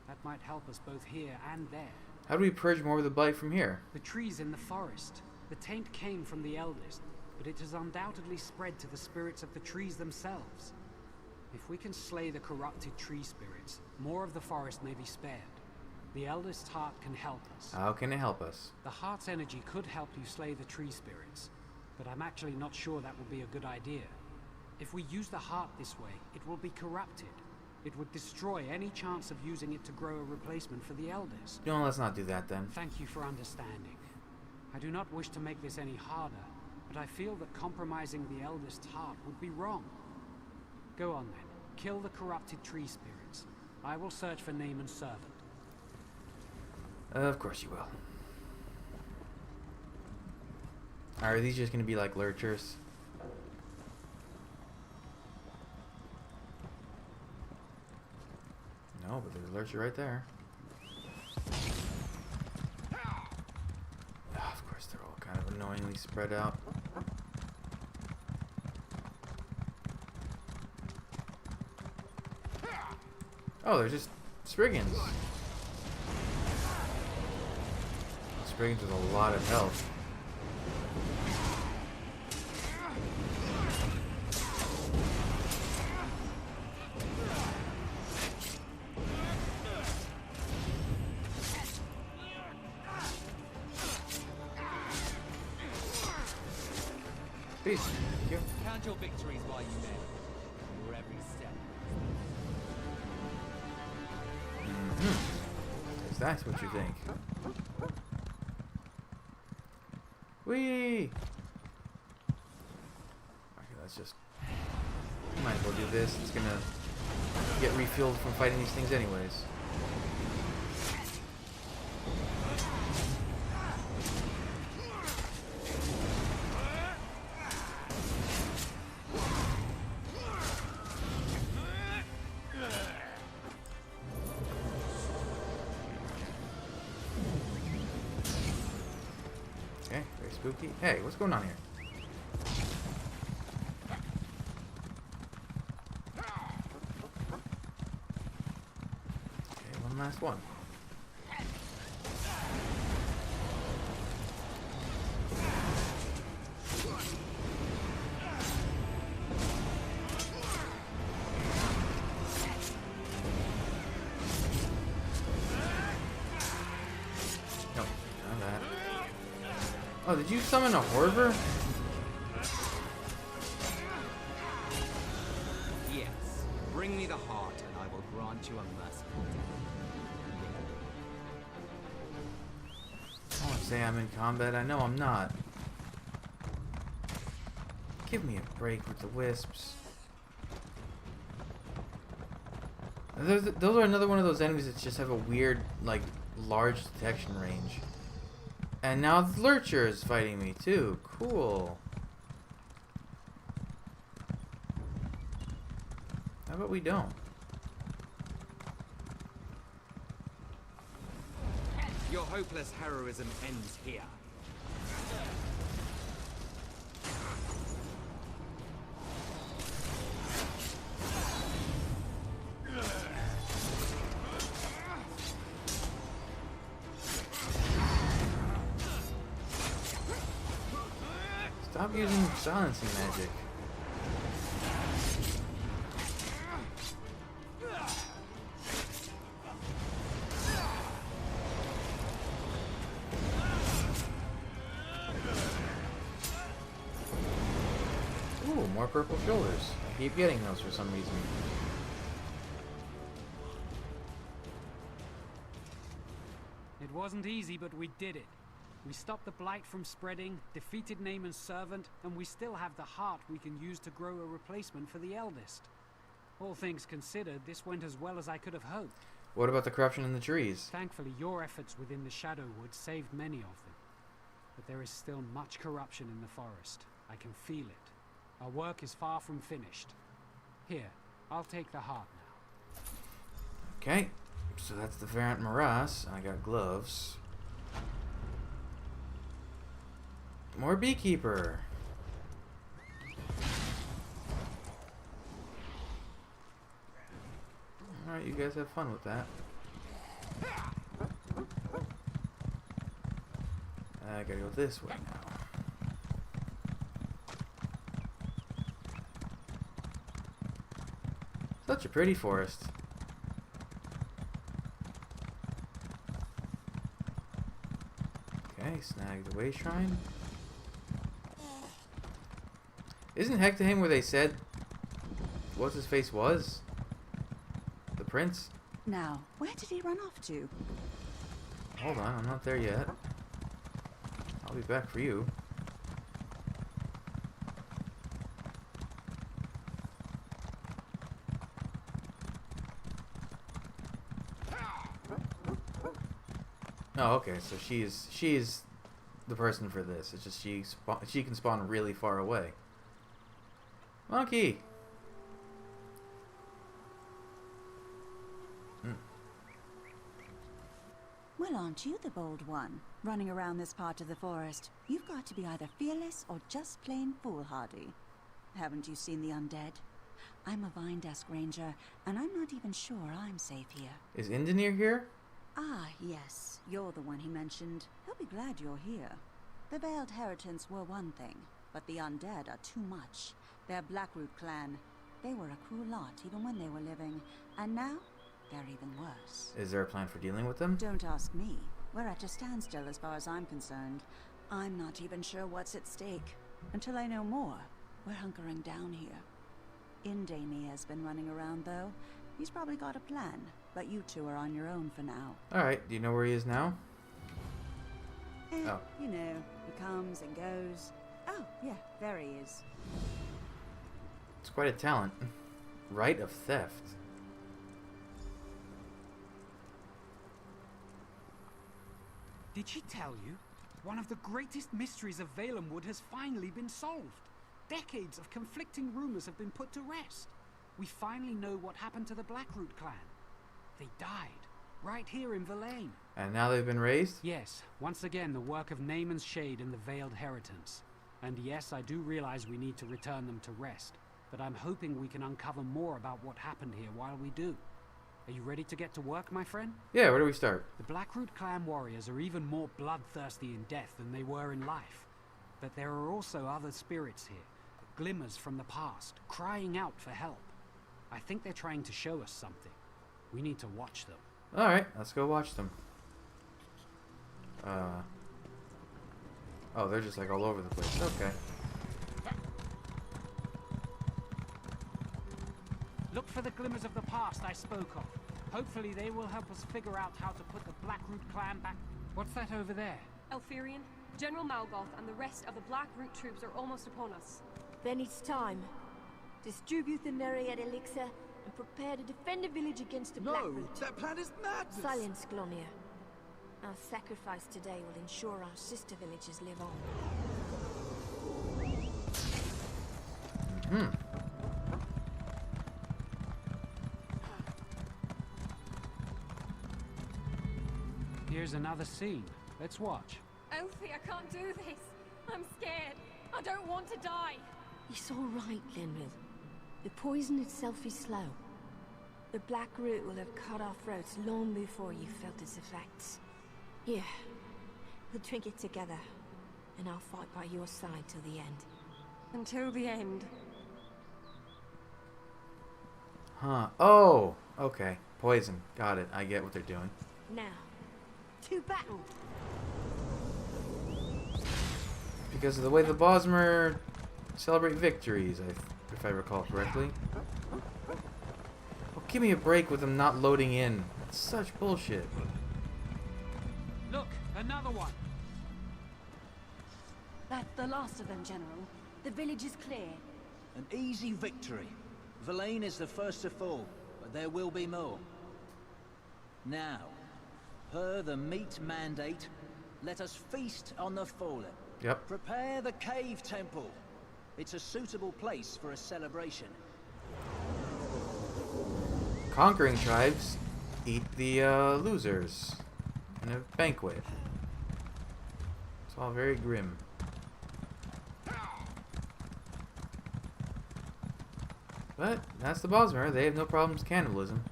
[SPEAKER 8] That might help us both here and there.
[SPEAKER 1] How do we purge more of the blight from here?
[SPEAKER 8] The trees in the forest. The taint came from the eldest, but it has undoubtedly spread to the spirits of the trees themselves. If we can slay the corrupted tree spirits, more of the forest may be spared. The eldest's heart can help us.
[SPEAKER 1] How can it help us?
[SPEAKER 8] The heart's energy could help you slay the tree spirits, but I'm actually not sure that would be a good idea. If we use the heart this way, it will be corrupted. It would destroy any chance of using it to grow a replacement for the eldest.
[SPEAKER 1] No, let's not do that then.
[SPEAKER 8] Thank you for understanding. I do not wish to make this any harder, but I feel that compromising the eldest's heart would be wrong. Go on then. Kill the corrupted tree spirits. I will search for Naaman's servant.
[SPEAKER 1] Of course you will. Are these just going to be like lurchers? No, but there's a lurcher right there. Of course, they're all kind of annoyingly spread out. Oh, they're just Spriggans. Spriggans with a lot of health. Please, thank you.
[SPEAKER 12] Count your victories while you may. Your every step.
[SPEAKER 1] Is that what you think? Whee! Okay, let's just... Might as well do this. It's gonna get refueled from fighting these things anyways. Okay, very spooky. Hey, what's going on here? Okay, one last one. No, none of that. Oh, did you summon a Horver?
[SPEAKER 12] Yes. Bring me the heart, and I will grant you a merciful death.
[SPEAKER 1] I won't say I'm in combat. I know I'm not. Give me a break with the wisps. Those are another one of those enemies that just have a weird, like, large detection range. And now the Lurcher is fighting me too. Cool. How about we don't?
[SPEAKER 12] Your hopeless heroism ends here.
[SPEAKER 1] Stop using silencing magic. Ooh, more purple shoulders. I keep getting those for some reason.
[SPEAKER 8] It wasn't easy, but we did it. We stopped the blight from spreading, defeated Naaman's servant, and we still have the heart we can use to grow a replacement for the eldest. All things considered, this went as well as I could have hoped.
[SPEAKER 1] What about the corruption in the trees?
[SPEAKER 8] Thankfully, your efforts within the Shadowwood saved many of them. But there is still much corruption in the forest. I can feel it. Our work is far from finished. Here, I'll take the heart now.
[SPEAKER 1] Okay, so that's the Varant Morass. I got gloves. More beekeeper. Alright, you guys have fun with that. I gotta go this way now. Such a pretty forest. Okay, snag the way shrine. Isn't Hectorheim where they said what's his face was? The prince?
[SPEAKER 13] Now, where did he run off to?
[SPEAKER 1] Hold on, I'm not there yet. I'll be back for you. Oh, okay. So she's the person for this. It's just she can spawn really far away. Monkey.
[SPEAKER 13] Well, aren't you the bold one, running around this part of the forest? You've got to be either fearless or just plain foolhardy. Haven't you seen the undead? I'm a Vine Dusk Ranger, and I'm not even sure I'm safe here.
[SPEAKER 1] Is Indenir here?
[SPEAKER 13] Ah, yes. You're the one he mentioned. He'll be glad you're here. The Veiled Heritants were one thing, but the undead are too much. They're Blackroot clan. They were a cruel lot even when they were living, and now they're even worse.
[SPEAKER 1] Is there a plan for dealing with them?
[SPEAKER 13] Don't ask me. We're at a standstill as far as I'm concerned. I'm not even sure what's at stake. Until I know more, we're hunkering down here. Indenir has been running around, though. He's probably got a plan, but you two are on your own for now.
[SPEAKER 1] Alright, do you know where he is now? Oh.
[SPEAKER 13] You know, he comes and goes. Oh, yeah, there he is.
[SPEAKER 1] It's quite a talent. Rite of theft.
[SPEAKER 8] Did she tell you? One of the greatest mysteries of Valenwood has finally been solved. Decades of conflicting rumors have been put to rest. We finally know what happened to the Blackroot clan. They died, right here in Verlaine.
[SPEAKER 1] And now they've been raised?
[SPEAKER 8] Yes, once again the work of Naaman's Shade and the Veiled Heritants. And yes, I do realize we need to return them to rest, but I'm hoping we can uncover more about what happened here while we do. Are you ready to get to work, my friend?
[SPEAKER 1] Yeah, where do we start?
[SPEAKER 8] The Blackroot clan warriors are even more bloodthirsty in death than they were in life. But there are also other spirits here, glimmers from the past, crying out for help. I think they're trying to show us something. We need to watch them.
[SPEAKER 1] Alright, let's go watch them. Oh, they're just like all over the place. Okay.
[SPEAKER 8] Look for the glimmers of the past I spoke of. Hopefully they will help us figure out how to put the Blackroot clan back. What's that over there?
[SPEAKER 14] Elfirion, General Malgoth and the rest of the Blackroot troops are almost upon us.
[SPEAKER 15] Then it's time. Distribute the Nereid elixir and prepare to defend the village against the Blackroot.
[SPEAKER 11] That plan is madness!
[SPEAKER 15] Silence, Glonir. Our sacrifice today will ensure our sister villages live on.
[SPEAKER 8] Here's another scene. Let's watch.
[SPEAKER 14] Elfie, I can't do this. I'm scared. I don't want to die.
[SPEAKER 15] It's all right, Linril. The poison itself is slow. The Blackroot will have cut our throats long before you felt its effects. Here, we'll drink it together, and I'll fight by your side till the end.
[SPEAKER 14] Until the end.
[SPEAKER 1] Huh. Oh! Okay. Poison. Got it. I get what they're doing.
[SPEAKER 15] Now, to battle!
[SPEAKER 1] Because of the way the Bosmer celebrate victories, if I recall correctly. Oh, give me a break with them not loading in. That's such bullshit.
[SPEAKER 8] Look, another one.
[SPEAKER 13] That's the last of them, General. The village is clear.
[SPEAKER 16] An easy victory. Verlaine is the first to fall, but there will be more. Now, per the meat mandate, let us feast on the fallen.
[SPEAKER 1] Yep.
[SPEAKER 16] Prepare the cave temple. It's a suitable place for a celebration.
[SPEAKER 1] Conquering tribes eat the losers in a banquet. It's all very grim. But that's the Bosmer. They have no problems with cannibalism.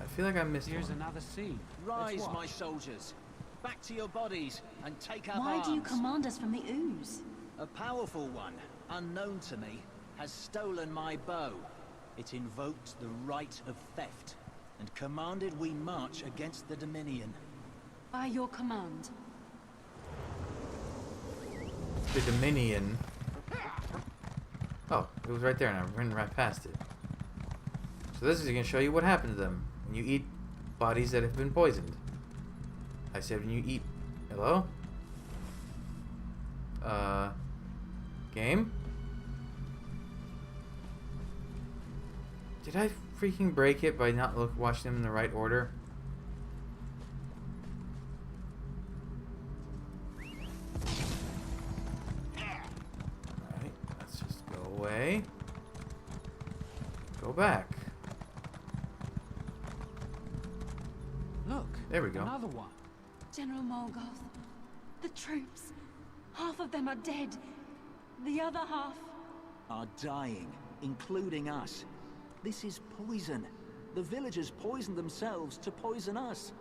[SPEAKER 1] I feel like I missed
[SPEAKER 8] Here's
[SPEAKER 1] one.
[SPEAKER 8] another scene.
[SPEAKER 16] Rise,
[SPEAKER 8] Let's watch.
[SPEAKER 16] my soldiers. Back to your bodies and take up
[SPEAKER 17] Why
[SPEAKER 16] arms.
[SPEAKER 17] do you command us from the ooze?
[SPEAKER 16] A powerful one, unknown to me, has stolen my bow. It invoked the right of theft, and commanded we march against the Dominion.
[SPEAKER 17] By your command.
[SPEAKER 1] The Dominion. Oh, it was right there and I ran right past it. So this is going to show you what happened to them when you eat bodies that have been poisoned. I said when you eat... Hello? Game? Did I freaking break it by not watching them in the right order? Alright, let's just go away. Go back.
[SPEAKER 8] Look,
[SPEAKER 1] there we go.
[SPEAKER 8] Another one.
[SPEAKER 17] General Morgoth, the troops. Half of them are dead. The other half...
[SPEAKER 16] are dying, including us. This is poison. The villagers poisoned themselves to poison us.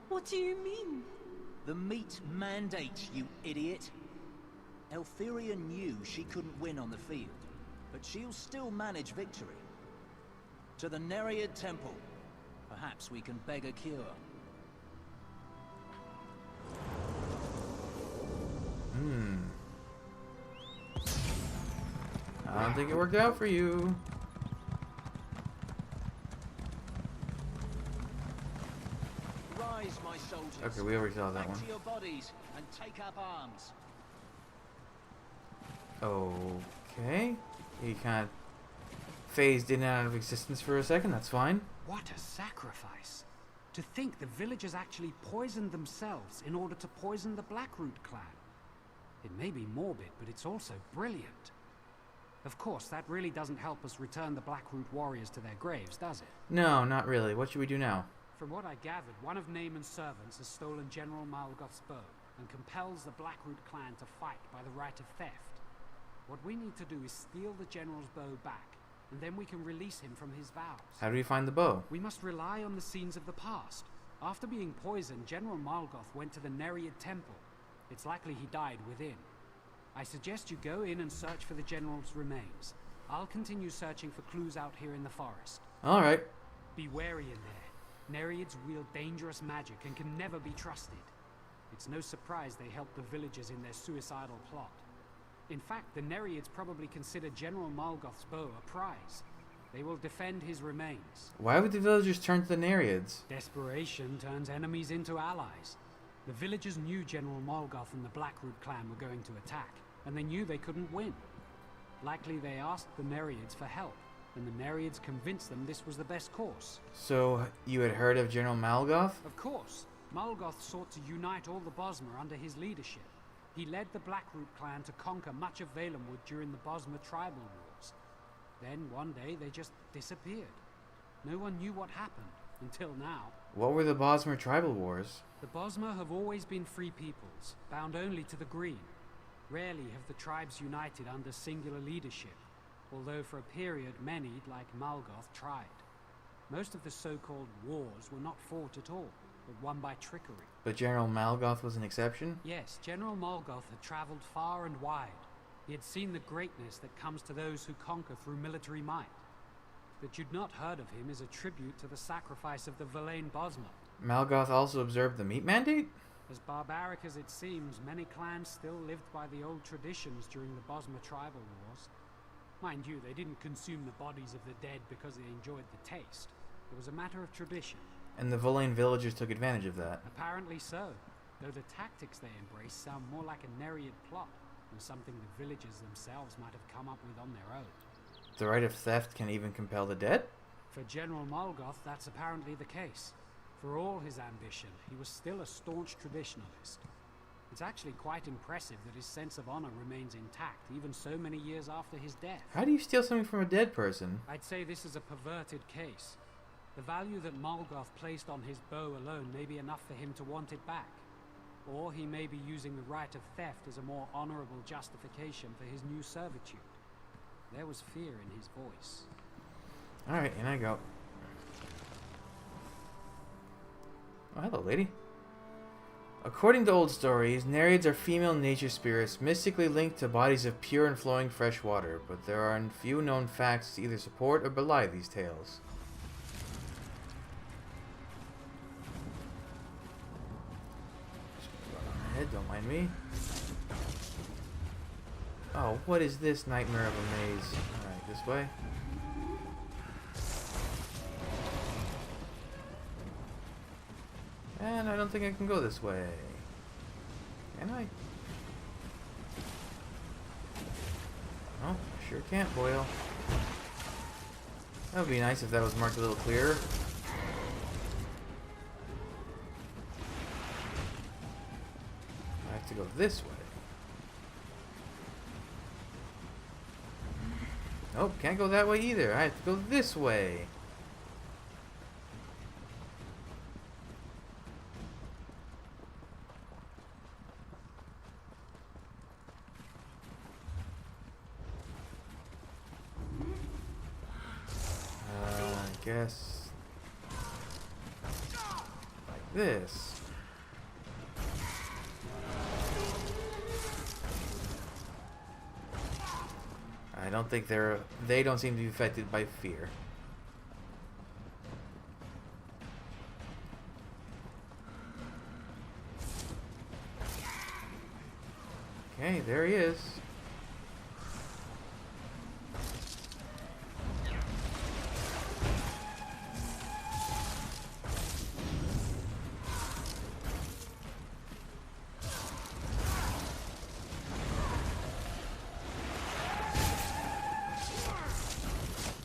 [SPEAKER 17] What do you mean?
[SPEAKER 16] The meat mandate, you idiot. Elthyria knew she couldn't win on the field, but she'll still manage victory. To the Nereid Temple. Perhaps we can beg a cure.
[SPEAKER 1] I don't think it worked out for you.
[SPEAKER 16] Rise, my soldiers.
[SPEAKER 1] Okay, we already saw that
[SPEAKER 16] Back
[SPEAKER 1] one.
[SPEAKER 16] to your bodies and take up arms.
[SPEAKER 1] Okay. He kind of phased in and out of existence for a second. That's fine.
[SPEAKER 8] What a sacrifice. To think the villagers actually poisoned themselves in order to poison the Blackroot clan. It may be morbid, but it's also brilliant. Of course, that really doesn't help us return the Blackroot warriors to their graves, does it?
[SPEAKER 1] No, not really. What should we do now?
[SPEAKER 8] From what I gathered, one of Naaman's servants has stolen General Malgoth's bow and compels the Blackroot clan to fight by the right of theft. What we need to do is steal the general's bow back, and then we can release him from his vows.
[SPEAKER 1] How do we find the bow?
[SPEAKER 8] We must rely on the scenes of the past. After being poisoned, General Malgoth went to the Nereid Temple. It's likely he died within. I suggest you go in and search for the general's remains. I'll continue searching for clues out here in the forest.
[SPEAKER 1] Alright.
[SPEAKER 8] Be wary in there. Nereids wield dangerous magic and can never be trusted. It's no surprise they helped the villagers in their suicidal plot. In fact, the Nereids probably consider General Malgoth's bow a prize. They will defend his remains.
[SPEAKER 1] Why would the villagers turn to the Nereids?
[SPEAKER 8] Desperation turns enemies into allies. The villagers knew General Malgoth and the Blackroot clan were going to attack, and they knew they couldn't win. Likely they asked the Nereids for help, and the Nereids convinced them this was the best course.
[SPEAKER 1] So, you had heard of General Malgoth?
[SPEAKER 8] Of course. Malgoth sought to unite all the Bosmer under his leadership. He led the Blackroot clan to conquer much of Valenwood during the Bosmer tribal wars. Then, one day, they just disappeared. No one knew what happened, until now.
[SPEAKER 1] What were the Bosmer tribal wars?
[SPEAKER 8] The Bosmer have always been free peoples, bound only to the green. Rarely have the tribes united under singular leadership, although for a period many, like Malgoth, tried. Most of the so-called wars were not fought at all, but won by trickery.
[SPEAKER 1] But General Malgoth was an exception?
[SPEAKER 8] Yes, General Malgoth had traveled far and wide. He had seen the greatness that comes to those who conquer through military might. That you'd not heard of him is a tribute to the sacrifice of the Verlaine Bosmer.
[SPEAKER 1] Malgoth also observed the meat mandate?
[SPEAKER 8] As barbaric as it seems, many clans still lived by the old traditions during the Bosmer tribal wars. Mind you, they didn't consume the bodies of the dead because they enjoyed the taste. It was a matter of tradition.
[SPEAKER 1] And the Verlaine villagers took advantage of that.
[SPEAKER 8] Apparently so, though the tactics they embrace sound more like a Nereid plot than something the villagers themselves might have come up with on their own.
[SPEAKER 1] The right of theft can even compel the dead?
[SPEAKER 8] For General Malgoth, that's apparently the case. For all his ambition, he was still a staunch traditionalist. It's actually quite impressive that his sense of honor remains intact, even so many years after his death.
[SPEAKER 1] How do you steal something from a dead person?
[SPEAKER 8] I'd say this is a perverted case. The value that Malgoth placed on his bow alone may be enough for him to want it back. Or he may be using the right of theft as a more honorable justification for his new servitude. There was fear in his voice.
[SPEAKER 1] Alright, in I go. Oh, hello, lady. According to old stories, Nereids are female nature spirits mystically linked to bodies of pure and flowing fresh water, but there are few known facts to either support or belie these tales. Just run on ahead, don't mind me. Oh, what is this nightmare of a maze? Alright, this way. And I don't think I can go this way. Can I? Oh, I sure can't, Boyle. That would be nice if that was marked a little clearer. I have to go this way. Nope, can't go that way either. I have to go this way. I guess like this. I don't think they don't seem to be affected by fear. Okay, there he is.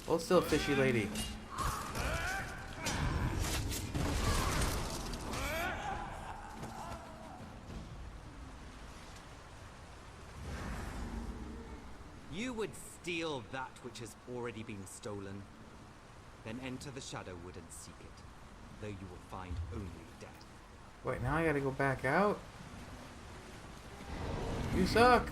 [SPEAKER 1] Hold still, fishy lady.
[SPEAKER 12] You would steal that which has already been stolen, then enter the Shadowwood and seek it, though you will find only death.
[SPEAKER 1] Wait, now I gotta go back out? You suck!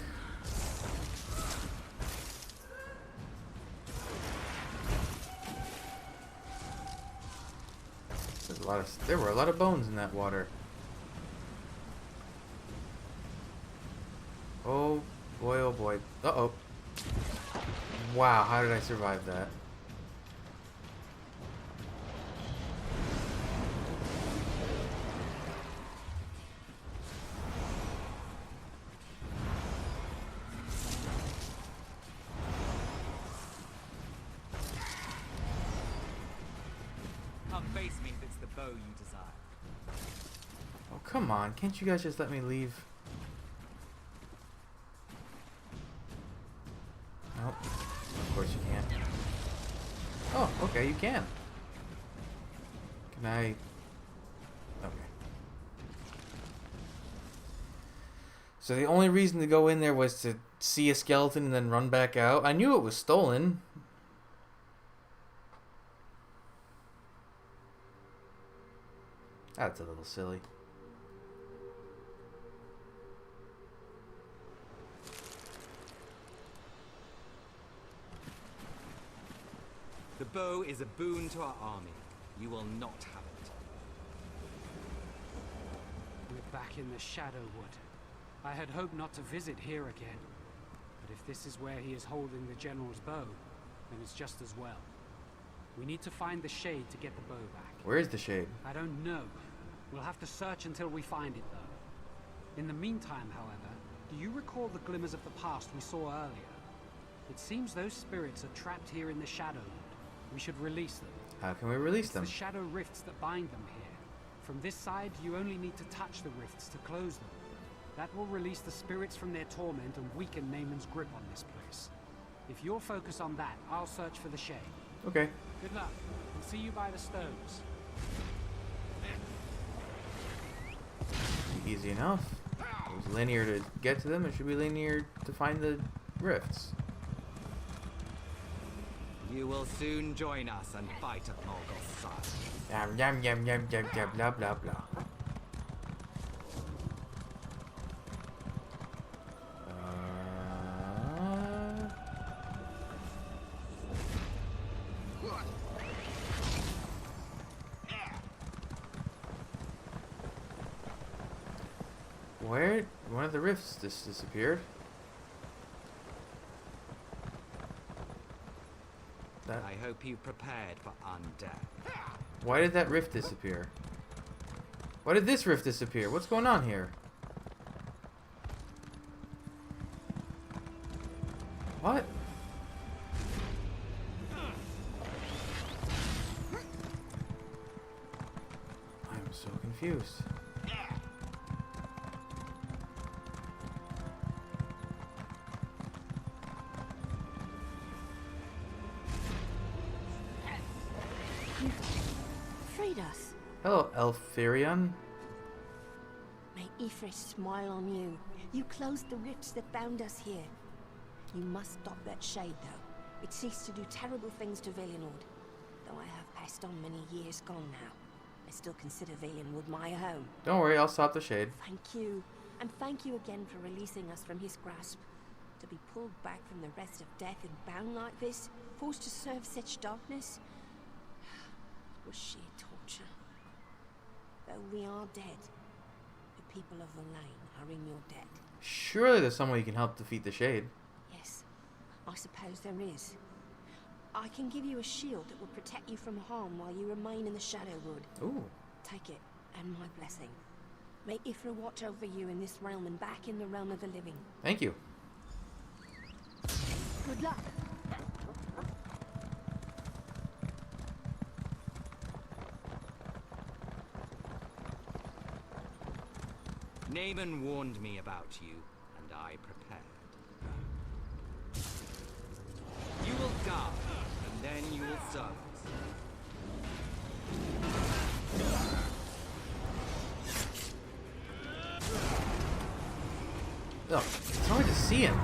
[SPEAKER 1] There were a lot of bones in that water. Oh boy, oh boy. Uh-oh. Wow, how did I survive that?
[SPEAKER 12] Come face me if it's the bow you desire.
[SPEAKER 1] Oh, come on. Can't you guys just let me leave? Nope. Of course you can't. Oh, okay, you can. Can I... Okay. So the only reason to go in there was to see a skeleton and then run back out? I knew it was stolen. That's a little silly.
[SPEAKER 12] The bow is a boon to our army. You will not have it.
[SPEAKER 8] We're back in the Shadowwood. I had hoped not to visit here again. But if this is where he is holding the General's bow, then it's just as well. We need to find the Shade to get the bow back.
[SPEAKER 1] Where is the Shade?
[SPEAKER 8] I don't know. We'll have to search until we find it, though. In the meantime, however, do you recall the glimmers of the past we saw earlier? It seems those spirits are trapped here in the Shadowwood. We should release them.
[SPEAKER 1] How can we release them?
[SPEAKER 8] It's the shadow rifts that bind them here. From this side, you only need to touch the rifts to close them. That will release the spirits from their torment and weaken Naaman's grip on this place. If you'll focus on that, I'll search for the Shade.
[SPEAKER 1] Okay.
[SPEAKER 8] Good luck. I'll see you by the stones.
[SPEAKER 1] Easy enough. It was linear to get to them. It should be linear to find the rifts.
[SPEAKER 12] You will soon join us and fight at Morgoth's side.
[SPEAKER 1] Yum yum yum yum yum yum blah blah blah. Where? One of the rifts just disappeared. That.
[SPEAKER 12] I hope you prepared for undeath.
[SPEAKER 1] Why did that rift disappear? Why did this rift disappear? What's going on here? What? I'm so confused.
[SPEAKER 15] Freed us.
[SPEAKER 1] Hello, Elfirion.
[SPEAKER 15] May Ifrit smile on you. You closed the rifts that bound us here. You must stop that shade, though. It ceased to do terrible things to Valenwood. Though I have passed on many years gone now, I still consider Valenwood my home.
[SPEAKER 1] Don't worry, I'll stop the shade.
[SPEAKER 15] Thank you. And thank you again for releasing us from his grasp. To be pulled back from the rest of death and bound like this, forced to serve such darkness, it was sheer torture. Though we are dead, the people of Verlaine are in your debt.
[SPEAKER 1] Surely there's some way you can help defeat the shade.
[SPEAKER 15] Yes, I suppose there is. I can give you a shield that will protect you from harm while you remain in the Shadowwood.
[SPEAKER 1] Ooh.
[SPEAKER 15] Take it, and my blessing. May Ifra watch over you in this realm and back in the realm of the living.
[SPEAKER 1] Thank you.
[SPEAKER 15] Good luck.
[SPEAKER 12] Naaman warned me about you, and I prepared. You will guard, and then you will serve us.
[SPEAKER 1] Oh, it's hard to see him.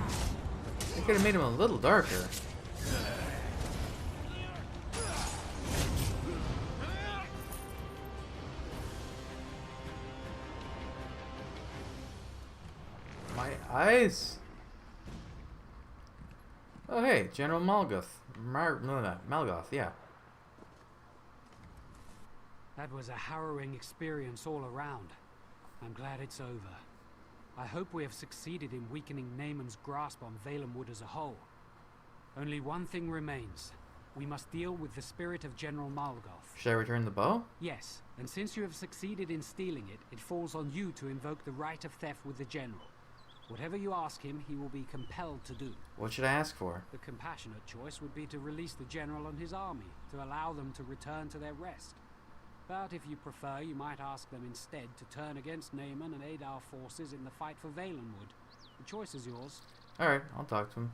[SPEAKER 1] They could have made him a little darker. My eyes. Oh hey, General Malgoth. Malgoth, yeah.
[SPEAKER 8] That was a harrowing experience all around. I'm glad it's over. I hope we have succeeded in weakening Naaman's grasp on Valenwood as a whole. Only one thing remains. We must deal with the spirit of General Malgoth.
[SPEAKER 1] Should I return the bow?
[SPEAKER 8] Yes, and since you have succeeded in stealing it, it falls on you to invoke the right of theft with the General. Whatever you ask him, he will be compelled to do.
[SPEAKER 1] What should I ask for?
[SPEAKER 8] The compassionate choice would be to release the General and his army, to allow them to return to their rest. But if you prefer, you might ask them instead to turn against Naaman and aid our forces in the fight for Valenwood. The choice is yours.
[SPEAKER 1] Alright, I'll talk to him.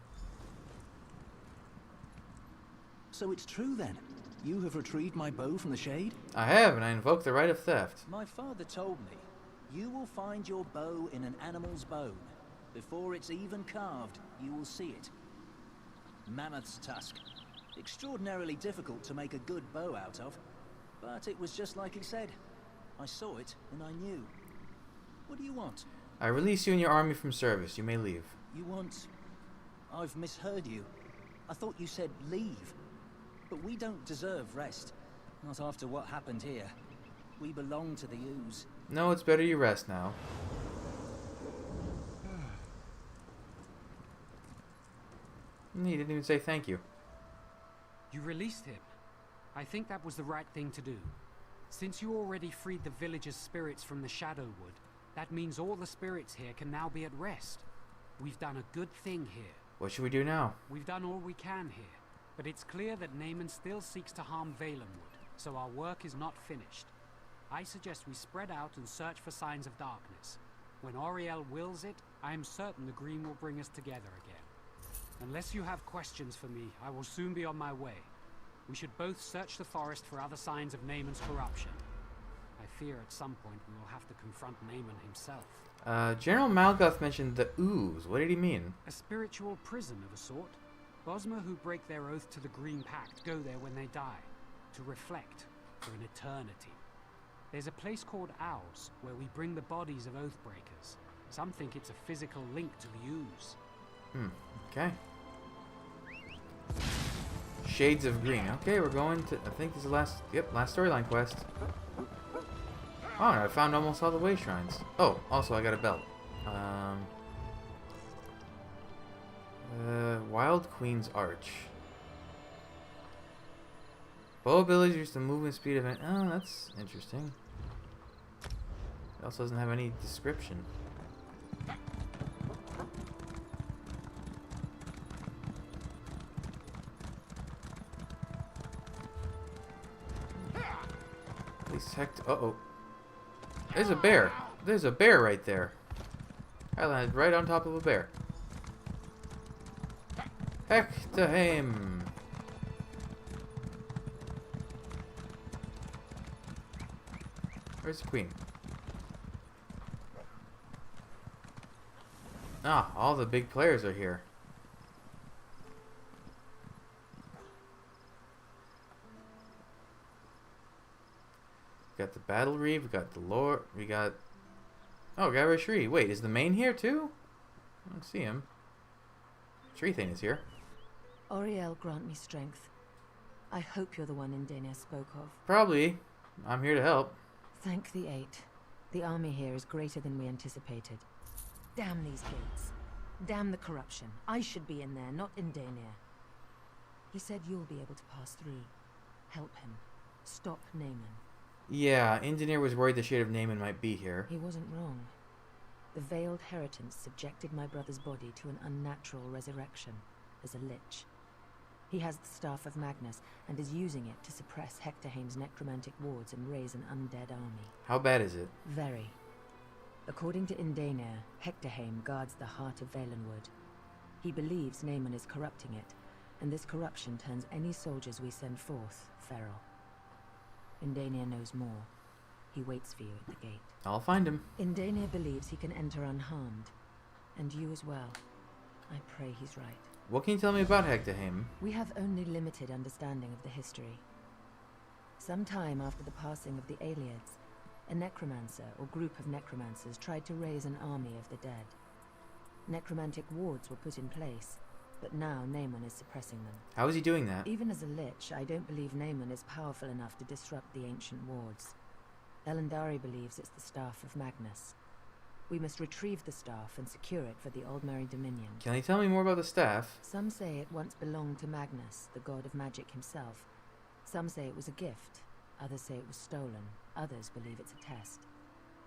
[SPEAKER 16] So it's true then? You have retrieved my bow from the shade?
[SPEAKER 1] I have, and I invoke the right of theft.
[SPEAKER 16] My father told me, you will find your bow in an animal's bone. Before it's even carved, you will see it. Mammoth's tusk. Extraordinarily difficult to make a good bow out of. But it was just like he said. I saw it, and I knew. What do you want?
[SPEAKER 1] I release you and your army from service. You may leave.
[SPEAKER 16] You want... I've misheard you. I thought you said leave. But we don't deserve rest. Not after what happened here. We belong to the Ooze.
[SPEAKER 1] No, it's better you rest now. He didn't even say thank you.
[SPEAKER 8] You released him. I think that was the right thing to do. Since you already freed the village's spirits from the Shadowwood, that means all the spirits here can now be at rest. We've done a good thing here.
[SPEAKER 1] What should we do now?
[SPEAKER 8] We've done all we can here, but it's clear that Naaman still seeks to harm Valenwood, so our work is not finished. I suggest we spread out and search for signs of darkness. When Auriel wills it, I am certain the Green will bring us together again. Unless you have questions for me, I will soon be on my way. We should both search the forest for other signs of Naaman's corruption. I fear at some point we will have to confront Naaman himself.
[SPEAKER 1] General Malgoth mentioned the Ooze. What did he mean?
[SPEAKER 8] A spiritual prison of a sort. Bosmer who break their oath to the Green Pact go there when they die, to reflect for an eternity. There's a place called Owls, where we bring the bodies of Oathbreakers. Some think it's a physical link to the Ooze.
[SPEAKER 1] Okay. Shades of Green. Okay, we're going to... I think this is the last... Yep, last storyline quest. Oh, I found almost all the way shrines. Oh, also I got a belt. Wild Queen's Arch. Bow abilities use the movement speed of an... Oh, that's interesting. It also doesn't have any description. At least uh-oh. There's a bear. There's a bear right there. I landed right on top of a bear. Hectaheim. Where's the queen? Ah, all the big players are here. We got the Battle Reeve, we got the Lord, we got... Oh, Gabra Shri. Wait, is the main here too? I don't see him. Shri Thane is here.
[SPEAKER 2] Auriel, grant me strength. I hope you're the one Indania spoke of.
[SPEAKER 1] Probably. I'm here to help.
[SPEAKER 2] Thank the Eight. The army here is greater than we anticipated. Damn these gates. Damn the corruption. I should be in there, not Indania. He said you'll be able to pass through. Help him. Stop Naaman.
[SPEAKER 1] Yeah, Engineer was worried the Shade of Naaman might be here.
[SPEAKER 2] He wasn't wrong. The Veiled Heritance subjected my brother's body to an unnatural resurrection, as a lich. He has the Staff of Magnus, and is using it to suppress Hectaheim's necromantic wards and raise an undead army.
[SPEAKER 1] How bad is it?
[SPEAKER 2] Very. According to Indaenir, Hectaheim guards the heart of Valenwood. He believes Naaman is corrupting it, and this corruption turns any soldiers we send forth feral. Indaenir knows more. He waits for you at the gate.
[SPEAKER 1] I'll find him.
[SPEAKER 2] Indaenir believes he can enter unharmed. And you as well. I pray he's right.
[SPEAKER 1] What can you tell me about Hectaheim?
[SPEAKER 2] We have only limited understanding of the history. Some time after the passing of the Aeliads, a necromancer or group of necromancers tried to raise an army of the dead. Necromantic wards were put in place, but now Naaman is suppressing them.
[SPEAKER 1] How is he doing that?
[SPEAKER 2] Even as a lich, I don't believe Naaman is powerful enough to disrupt the ancient wards. Elendari believes it's the Staff of Magnus. We must retrieve the staff and secure it for the Aldmeri Dominion.
[SPEAKER 1] Can you tell me more about the staff?
[SPEAKER 2] Some say it once belonged to Magnus, the god of magic himself. Some say it was a gift. Others say it was stolen. Others believe it's a test.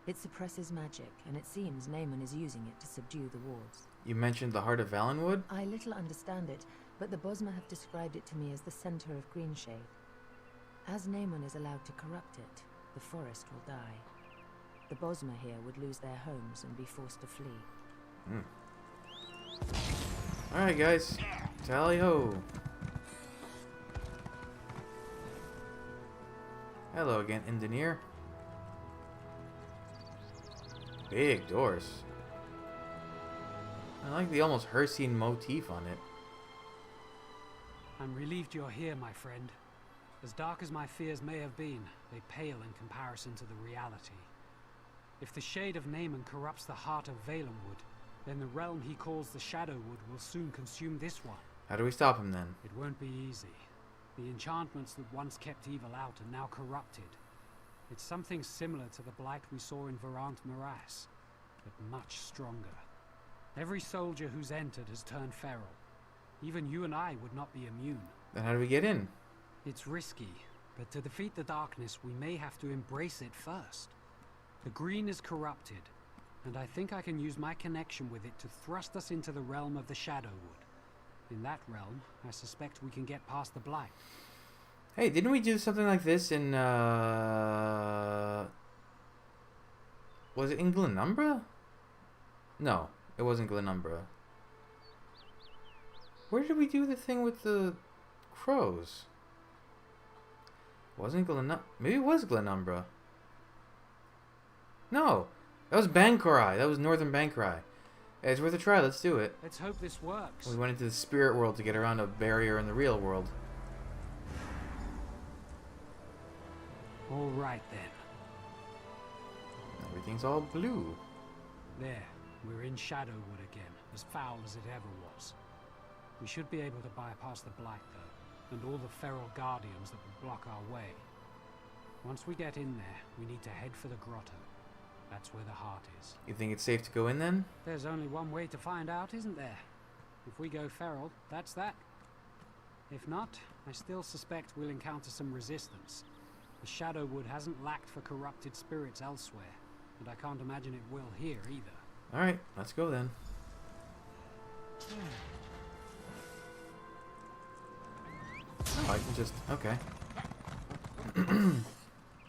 [SPEAKER 2] It suppresses magic, and it seems Naaman is using it to subdue the wards.
[SPEAKER 1] You mentioned the heart of Valenwood?
[SPEAKER 2] I little understand it, but the Bosmer have described it to me as the center of Greenshade. As Naaman is allowed to corrupt it, the forest will die. The Bosmer here would lose their homes and be forced to flee.
[SPEAKER 1] Alright guys, tally ho. Hello again, Indaenir. Big doors. I like the almost Hercene motif on it.
[SPEAKER 8] I'm relieved you're here, my friend. As dark as my fears may have been, they pale in comparison to the reality. If the Shade of Naaman corrupts the heart of Valenwood, then the realm he calls the Shadowwood will soon consume this one.
[SPEAKER 1] How do we stop him then?
[SPEAKER 8] It won't be easy. The enchantments that once kept evil out are now corrupted. It's something similar to the blight we saw in Varant Morass, but much stronger. Every soldier who's entered has turned feral. Even you and I would not be immune.
[SPEAKER 1] Then how do we get in?
[SPEAKER 8] It's risky, but to defeat the darkness, we may have to embrace it first. The green is corrupted, and I think I can use my connection with it to thrust us into the realm of the Shadowwood. In that realm, I suspect we can get past the blight.
[SPEAKER 1] Hey, didn't we do something like this in, was it in Glenumbra? No, it wasn't Glenumbra. Where did we do the thing with the crows? Wasn't Glenumbra? Maybe it was Glenumbra. No, that was Bankorai. That was Northern Bankorai. Hey, it's worth a try. Let's do it.
[SPEAKER 8] Let's hope this works.
[SPEAKER 1] We went into the spirit world to get around a barrier in the real world.
[SPEAKER 8] All right then.
[SPEAKER 1] Everything's all blue.
[SPEAKER 8] There, we're in Shadowwood again, as foul as it ever was. We should be able to bypass the blight though, and all the feral guardians that would block our way. Once we get in there, we need to head for the grotto. That's where the heart is.
[SPEAKER 1] You think it's safe to go in then?
[SPEAKER 8] There's only one way to find out, isn't there? If we go feral, that's that. If not, I still suspect we'll encounter some resistance. The Shadowwood hasn't lacked for corrupted spirits elsewhere, and I can't imagine it will here either.
[SPEAKER 1] Alright, let's go then. Oh, I can just... okay.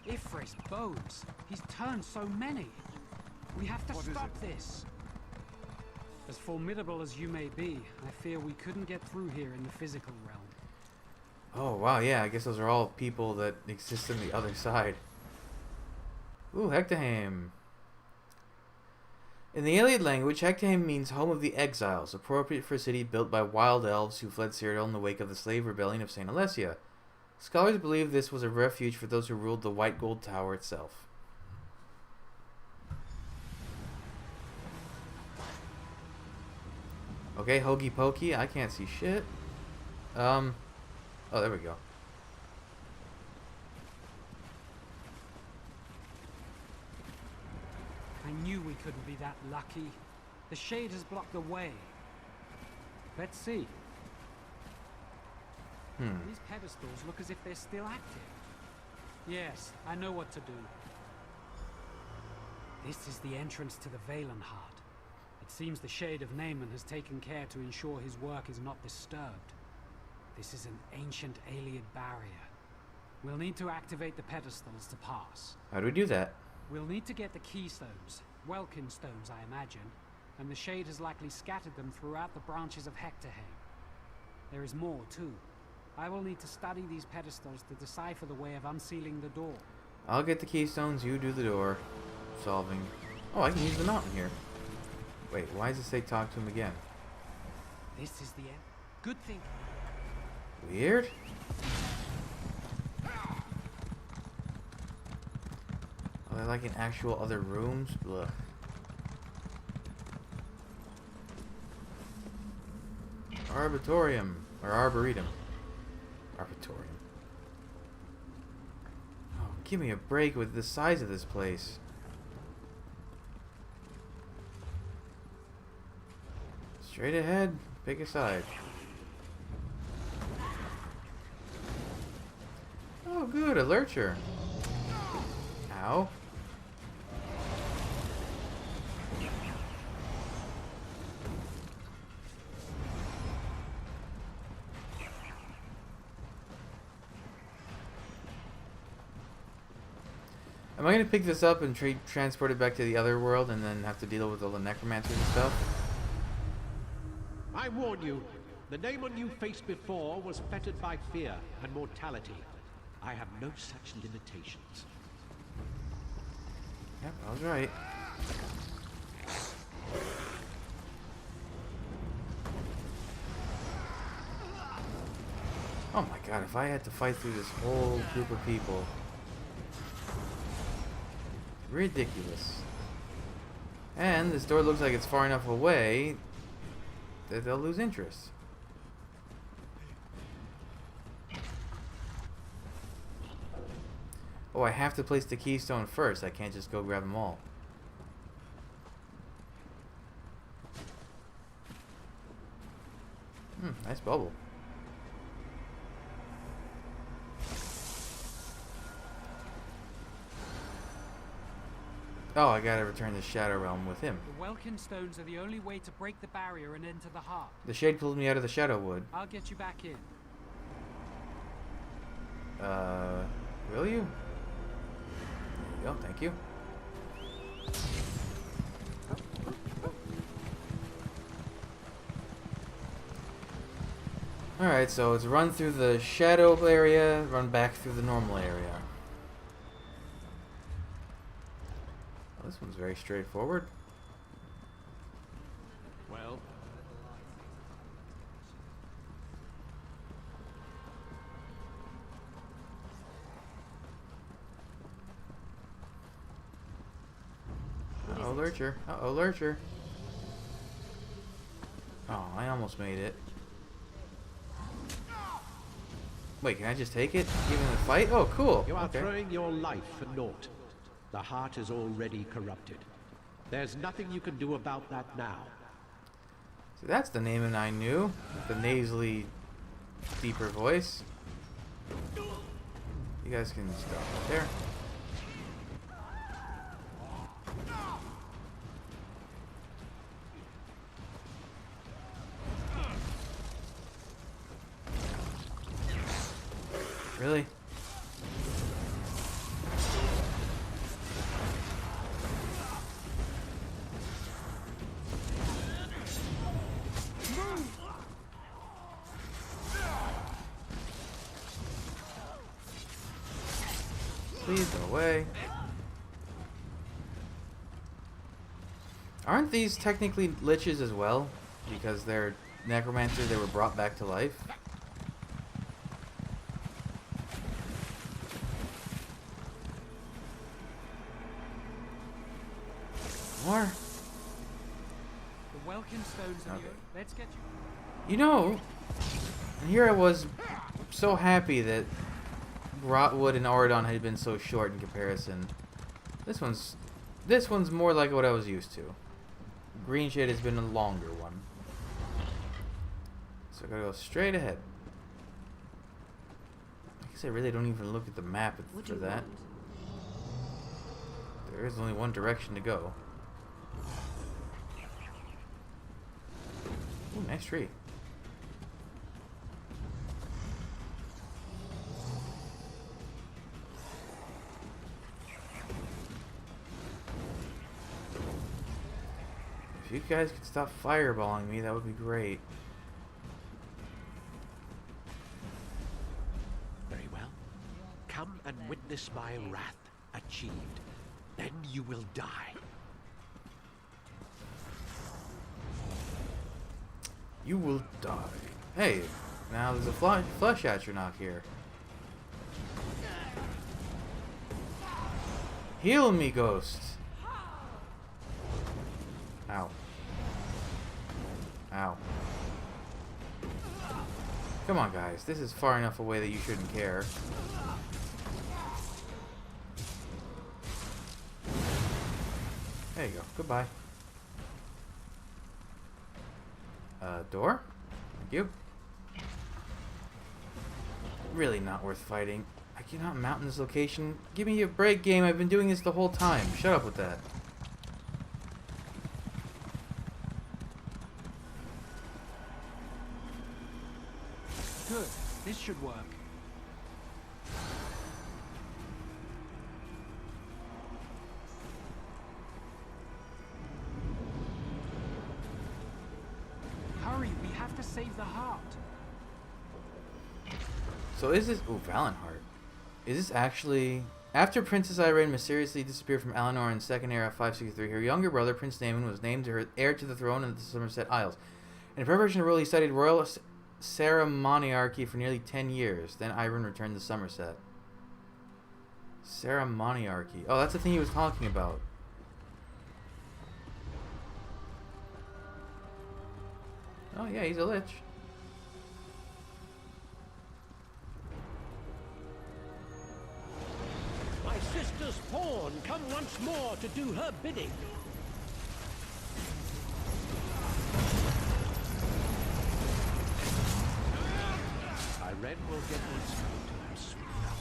[SPEAKER 8] Ifre's bones! He's turned so many! We have to stop this! As formidable as you may be, I fear we couldn't get through here in the physical realm.
[SPEAKER 1] Oh, wow, yeah, I guess those are all people that exist on the other side. Ooh, Hectaheim. In the Iliad language, Hectaheim means home of the exiles, appropriate for a city built by wild elves who fled Cyrodiil in the wake of the slave rebellion of St. Alessia. Scholars believe this was a refuge for those who ruled the White Gold Tower itself. Okay, hokey pokey, I can't see shit. Oh, there we go.
[SPEAKER 8] I knew we couldn't be that lucky. The shade has blocked the way. Let's see. These pedestals look as if they're still active. Yes, I know what to do. This is the entrance to the Valenheart. It seems the Shade of Naaman has taken care to ensure his work is not disturbed. This is an ancient Iliad barrier. We'll need to activate the pedestals to pass.
[SPEAKER 1] How do we do that?
[SPEAKER 8] We'll need to get the keystones, Welkin stones I imagine, and the Shade has likely scattered them throughout the branches of Hectaheim. There is more too. I will need to study these pedestals to decipher the way of unsealing the door.
[SPEAKER 1] I'll get the keystones, you do the door. Solving. Oh, I can use the mountain here. Wait, why does it say talk to him again?
[SPEAKER 8] This is the end. Good thing.
[SPEAKER 1] Weird. Are they like in actual other rooms? Ugh. Arbitorium. Or Arboretum. Arbitorium. Oh, give me a break with the size of this place. Straight ahead, pick a side. Oh good, a lurcher. Ow. Am I going to pick this up and transport it back to the other world and then have to deal with all the necromancers and stuff?
[SPEAKER 6] I warn you, the Naaman you faced before was fettered by fear and mortality. I have no such limitations.
[SPEAKER 1] Yep, I was right. Oh my god, if I had to fight through this whole group of people. Ridiculous. And this door looks like it's far enough away that they'll lose interest. Oh, I have to place the keystone first. I can't just go grab them all. Nice bubble. Oh, I gotta return the Shadow Realm with him.
[SPEAKER 8] The Welkin stones are the only way to break the barrier and enter the heart.
[SPEAKER 1] The Shade pulled me out of the Shadowwood.
[SPEAKER 8] I'll get you back in.
[SPEAKER 1] Will you? There you go, thank you. Alright, so it's run through the shadow area, run back through the normal area. Well, this one's very straightforward.
[SPEAKER 6] Well,
[SPEAKER 1] Uh-oh, lurcher. Uh-oh, lurcher. Oh, I almost made it. Wait, can I just take it? Even in the fight? Oh, cool.
[SPEAKER 6] You are
[SPEAKER 1] okay.
[SPEAKER 6] throwing your life for naught. The heart is already corrupted. There's nothing you can do about that now.
[SPEAKER 1] So that's the Naaman I knew, with the nasally, deeper voice. You guys can stop right there. Really? Please go away. Aren't these technically liches as well? Because they're necromancers, they were brought back to life? More?
[SPEAKER 8] The Welkin stones in
[SPEAKER 1] Okay.
[SPEAKER 8] the earth. Let's get you.
[SPEAKER 1] You know, and here I was so happy that Rotwood and Auradon had been so short in comparison. This one's more like what I was used to. Green Shade has been a longer one. So I gotta go straight ahead. I guess I really don't even look at the map for that. There is only one direction to go. Ooh, nice tree. If you guys could stop fireballing me, that would be great.
[SPEAKER 6] Very well. Come and witness my wrath achieved. Then you will die.
[SPEAKER 1] You will die. Hey, now there's a flesh atronach here. Heal me, ghost. Ow. Ow. Come on, guys. This is far enough away that you shouldn't care. There you go. Goodbye. Door? Thank you. Really not worth fighting. I cannot mount in this location. Give me a break, game. I've been doing this the whole time. Shut up with that.
[SPEAKER 8] Good. This should work. Hurry, we have to save the heart.
[SPEAKER 1] So is this... Ooh, Valenheart. Is this actually... After Princess Irene mysteriously disappeared from Alinor in Second Era 563, her younger brother, Prince Naaman, was named her heir to the throne of the Somerset Isles. In preparation to rule, he studied royal ceremoniarchy for nearly 10 years. Then Irene returned to Somerset. Ceremoniarchy. Oh, that's the thing he was talking about. Oh, yeah, he's a lich.
[SPEAKER 6] My sister's pawn come once more to do her bidding. Irene will get what's coming to her soon enough.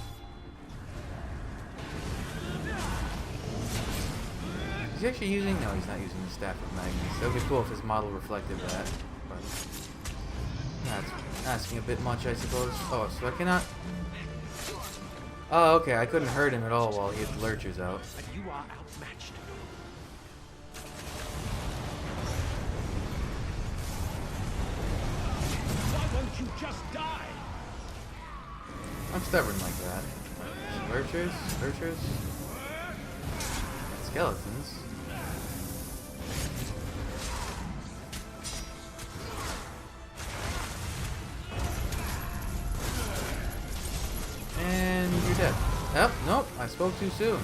[SPEAKER 1] Is he actually using... No, he's not using the Staff of Magnus. That would be cool if his model reflected that. But that's asking a bit much, I suppose. Oh, so I cannot... Oh, okay. I couldn't hurt him at all while he had the lurchers out.
[SPEAKER 6] And you are outmatched. Why won't you just die?
[SPEAKER 1] I'm stubborn like that. Lurchers? Lurchers? Skeletons? And you're dead. Oh, nope. I spoke too soon.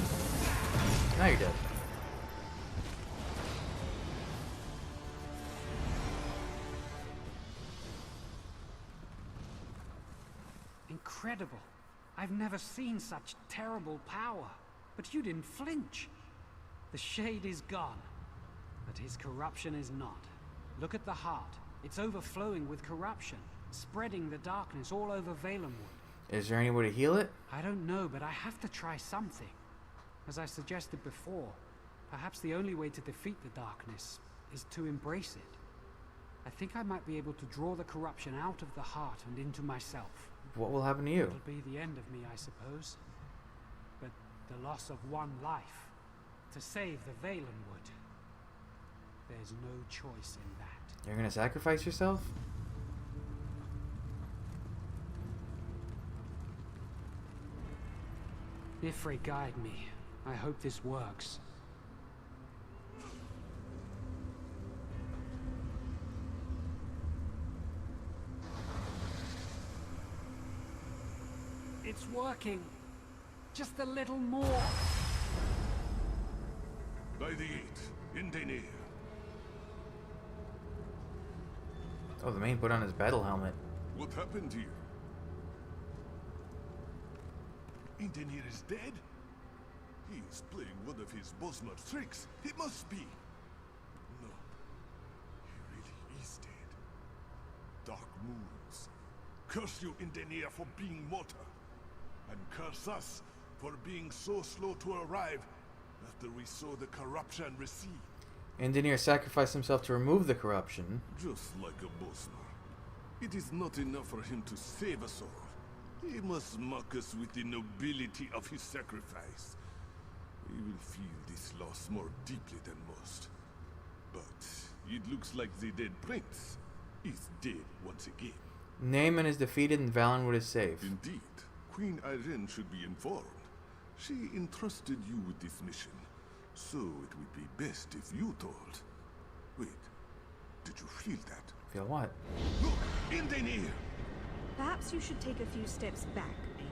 [SPEAKER 1] Now you're dead.
[SPEAKER 8] Incredible. I've never seen such terrible power. But you didn't flinch. The Shade is gone, but his corruption is not. Look at the heart. It's overflowing with corruption, spreading the darkness all over Valenwood.
[SPEAKER 1] Is there any way to heal it?
[SPEAKER 8] I don't know, but I have to try something. As I suggested before, perhaps the only way to defeat the darkness is to embrace it. I think I might be able to draw the corruption out of the heart and into myself.
[SPEAKER 1] What will happen to you?
[SPEAKER 8] It'll be the end of me, I suppose. But the loss of one life to save the Valenwood. There's no choice in that.
[SPEAKER 1] You're gonna sacrifice yourself?
[SPEAKER 8] Ifrit, guide me. I hope this works. It's working. Just a little more.
[SPEAKER 7] By the Eight, in Daenir.
[SPEAKER 1] Oh, the man put on his battle helmet.
[SPEAKER 7] What happened to you? Indenir is dead? He is playing one of his Bosmer tricks. It must be. No. He really is dead. Dark moons. Curse you, Indenir, for being mortar. And curse us for being so slow to arrive after we saw the corruption recede.
[SPEAKER 1] Indenir sacrificed himself to remove the corruption.
[SPEAKER 7] Just like a Bosmer. It is not enough for him to save us all. He must mock us with the nobility of his sacrifice. He will feel this loss more deeply than most. But it looks like the dead prince is dead once again.
[SPEAKER 1] Naaman is defeated and Valenwood is safe.
[SPEAKER 7] Indeed. Queen Irene should be informed. She entrusted you with this mission, so it would be best if you told. Wait, did you feel that?
[SPEAKER 1] Feel what?
[SPEAKER 7] Look, in Daenir!
[SPEAKER 17] Perhaps you should take a few steps back, Bane.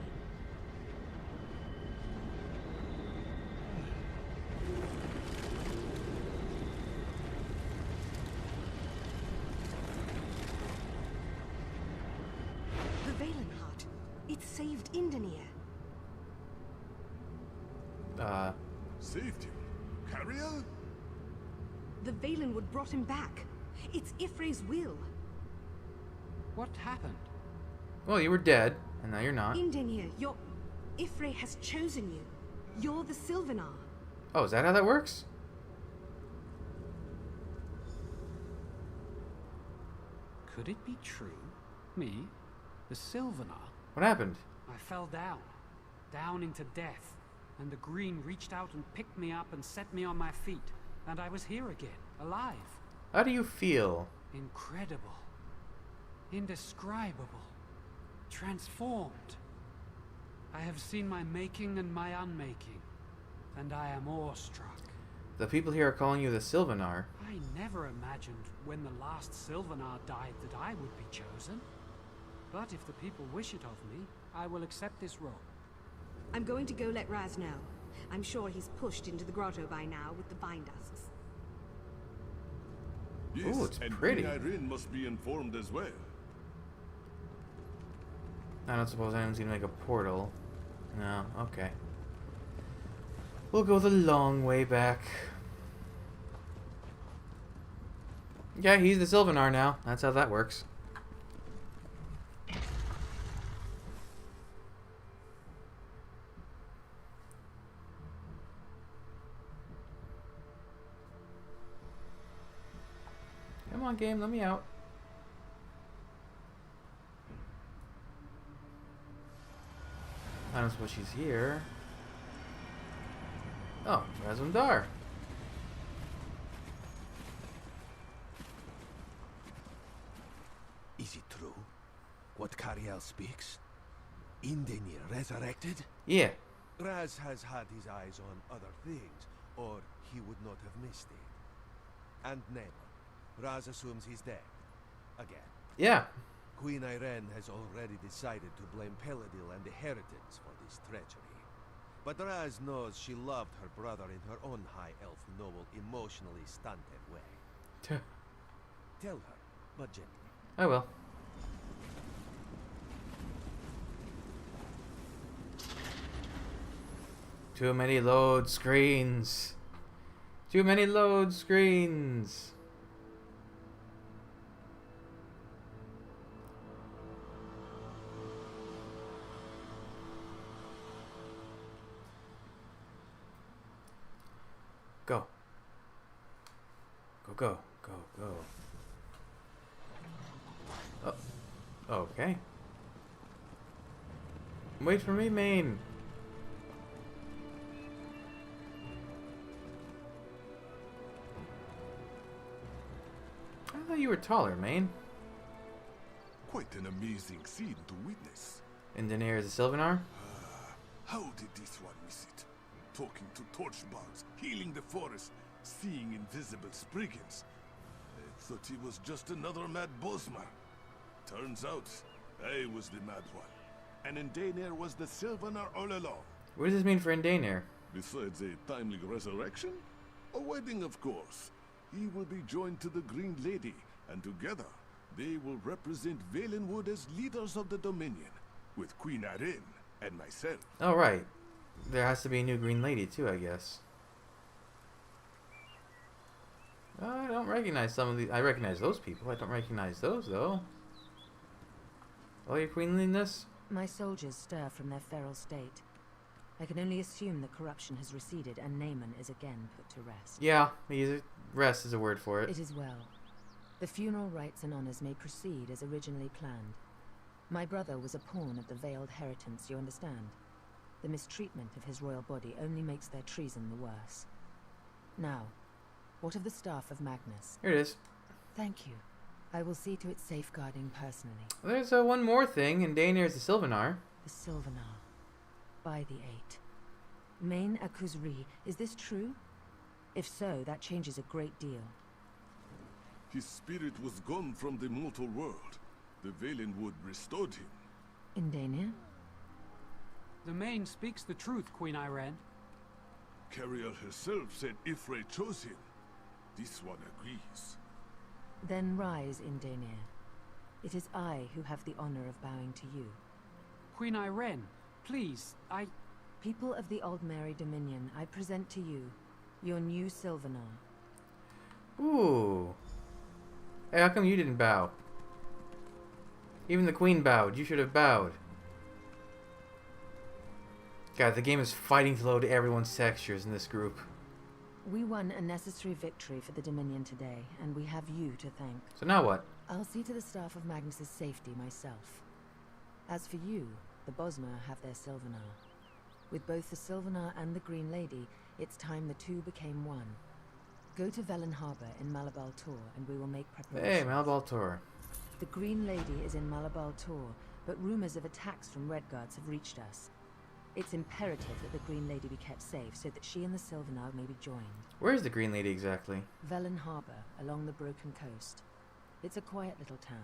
[SPEAKER 17] The Valenheart. It saved Indenir.
[SPEAKER 7] Saved him? Cariel?
[SPEAKER 17] The Valenwood brought him back. It's Ifrit's will.
[SPEAKER 8] What happened?
[SPEAKER 1] Well, you were dead, and now you're not.
[SPEAKER 17] Indenir, Ifrit has chosen you. You're the Sylvanar.
[SPEAKER 1] Oh, is that how that works?
[SPEAKER 8] Could it be true? Me? The Sylvanar?
[SPEAKER 1] What happened?
[SPEAKER 8] I fell down into death, and the Green reached out and picked me up and set me on my feet, and I was here again, alive.
[SPEAKER 1] How do you feel?
[SPEAKER 8] Incredible. Indescribable. Transformed. I have seen my making and my unmaking, and I am awestruck.
[SPEAKER 1] The people here are calling you the Sylvanar.
[SPEAKER 8] I never imagined when the last Sylvanar died that I would be chosen. But if the people wish it of me, I will accept this role.
[SPEAKER 17] I'm going to go let Raz know. I'm sure he's pushed into the grotto by now with the Vindusks.
[SPEAKER 7] Yes,
[SPEAKER 1] Ooh, it's
[SPEAKER 7] and
[SPEAKER 1] pretty.
[SPEAKER 7] Queen Irene must be informed as well.
[SPEAKER 1] I don't suppose anyone's gonna make a portal. No, okay. We'll go the long way back. Yeah, he's the Sylvanar now. That's how that works. Come on, game, let me out. I don't suppose she's here. Oh, Razumdar.
[SPEAKER 18] Is it true? What Cariel speaks? Indenir resurrected?
[SPEAKER 1] Yeah.
[SPEAKER 3] Raz has had his eyes on other things, or he would not have missed it. And Naaman. Raz assumes he's dead. Again.
[SPEAKER 1] Yeah.
[SPEAKER 3] Queen Irene has already decided to blame Peladil and the Heritans for this treachery. But Raz knows she loved her brother in her own high elf noble, emotionally stunted way. Tell her, but gently.
[SPEAKER 1] I will. Too many load screens. Too many load screens. Go. Go, go, go, go. Oh, okay. Wait for me, Maine. I thought you were taller, Maine.
[SPEAKER 7] Quite an amazing scene to witness.
[SPEAKER 1] And Daenerys the Sylvanar?
[SPEAKER 7] How did this one miss it? Talking to torchbugs, healing the forest, seeing invisible Spriggans. I thought he was just another mad Bosmer. Turns out, I was the mad one. And Indaenir was the Sylvanar all along.
[SPEAKER 1] What does this mean for Indaenir?
[SPEAKER 7] Besides a timely resurrection? A wedding, of course. He will be joined to the Green Lady, and together, they will represent Valenwood as leaders of the Dominion, with Queen Arryn and myself.
[SPEAKER 1] Oh, right. There has to be a new Green Lady, too, I guess. I don't recognize some of the... I recognize those people. I don't recognize those, though. Oh, your queenliness?
[SPEAKER 2] My soldiers stir from their feral state. I can only assume the corruption has receded and Naaman is again put to rest.
[SPEAKER 1] Yeah, rest is a word for it.
[SPEAKER 2] It is well. The funeral rites and honors may proceed as originally planned. My brother was a pawn of the Veiled Heritance, you understand? The mistreatment of his royal body only makes their treason the worse. Now, what of the staff of Magnus?
[SPEAKER 1] Here it is.
[SPEAKER 2] Thank you. I will see to its safeguarding personally.
[SPEAKER 1] There's one more thing, and Daenerys the Sylvanar.
[SPEAKER 2] The Sylvanar. By the Eight. Main Akuzri, is this true? If so, that changes a great deal.
[SPEAKER 7] His spirit was gone from the mortal world. The Valenwood restored him.
[SPEAKER 2] Indaenir?
[SPEAKER 8] The Main speaks the truth, Queen Irene.
[SPEAKER 7] Carrier herself said Ifrei chose him. This one agrees.
[SPEAKER 2] Then rise, Indaenir. It is I who have the honor of bowing to you.
[SPEAKER 8] Queen Irene, please,
[SPEAKER 2] People of the Aldmeri Dominion, I present to you your new Sylvanar.
[SPEAKER 1] Ooh. Hey, how come you didn't bow? Even the Queen bowed. You should have bowed. God, the game is fighting to load everyone's textures in this group.
[SPEAKER 2] We won a necessary victory for the Dominion today, and we have you to thank.
[SPEAKER 1] So now what?
[SPEAKER 2] I'll see to the staff of Magnus's safety myself. As for you, the Bosmer have their Sylvanar. With both the Sylvanar and the Green Lady, it's time the two became one. Go to Velen Harbor in Malabal Tor, and we will make preparations.
[SPEAKER 1] Hey, Malabal Tor.
[SPEAKER 2] The Green Lady is in Malabal Tor, but rumors of attacks from Redguards have reached us. It's imperative that the Green Lady be kept safe so that she and the Sylvanar may be joined.
[SPEAKER 1] Where is the Green Lady exactly?
[SPEAKER 2] Velen Harbor, along the Broken Coast. It's a quiet little town,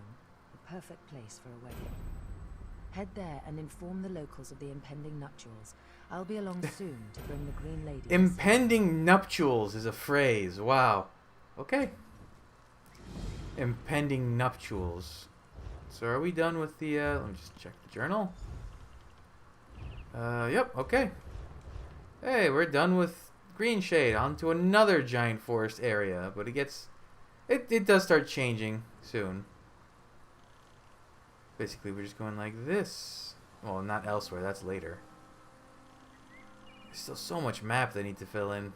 [SPEAKER 2] the perfect place for a wedding. Head there and inform the locals of the impending nuptials. I'll be along soon to bring the Green Lady.
[SPEAKER 1] Impending nuptials is a phrase. Wow. Okay. Impending nuptials. So are we done with the, let me just check the journal. Yep, okay. Hey, we're done with Green Shade. On to another giant forest area, but it does start changing soon. Basically, we're just going like this. Well, not elsewhere, that's later. There's still so much map they need to fill in.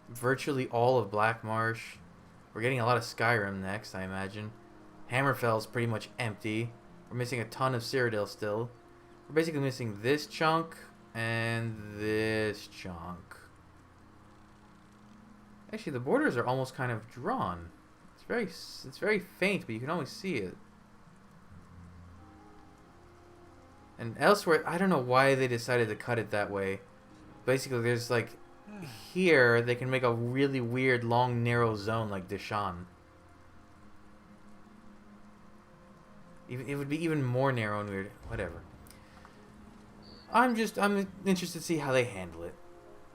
[SPEAKER 1] Virtually all of Black Marsh. We're getting a lot of Skyrim next, I imagine. Hammerfell's pretty much empty. We're missing a ton of Cyrodiil still. We're basically missing this chunk and this chunk. Actually, the borders are almost kind of drawn. It's very faint, but you can always see it. And elsewhere, I don't know why they decided to cut it that way. Basically, there's like here they can make a really weird, long, narrow zone like Deshaan. It would be even more narrow and weird. Whatever. I'm interested to see how they handle it.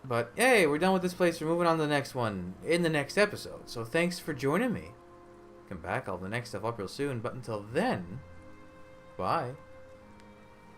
[SPEAKER 1] But hey, we're done with this place. We're moving on to the next one in the next episode. So thanks for joining me. Come back. I'll have the next stuff up real soon. But until then, bye.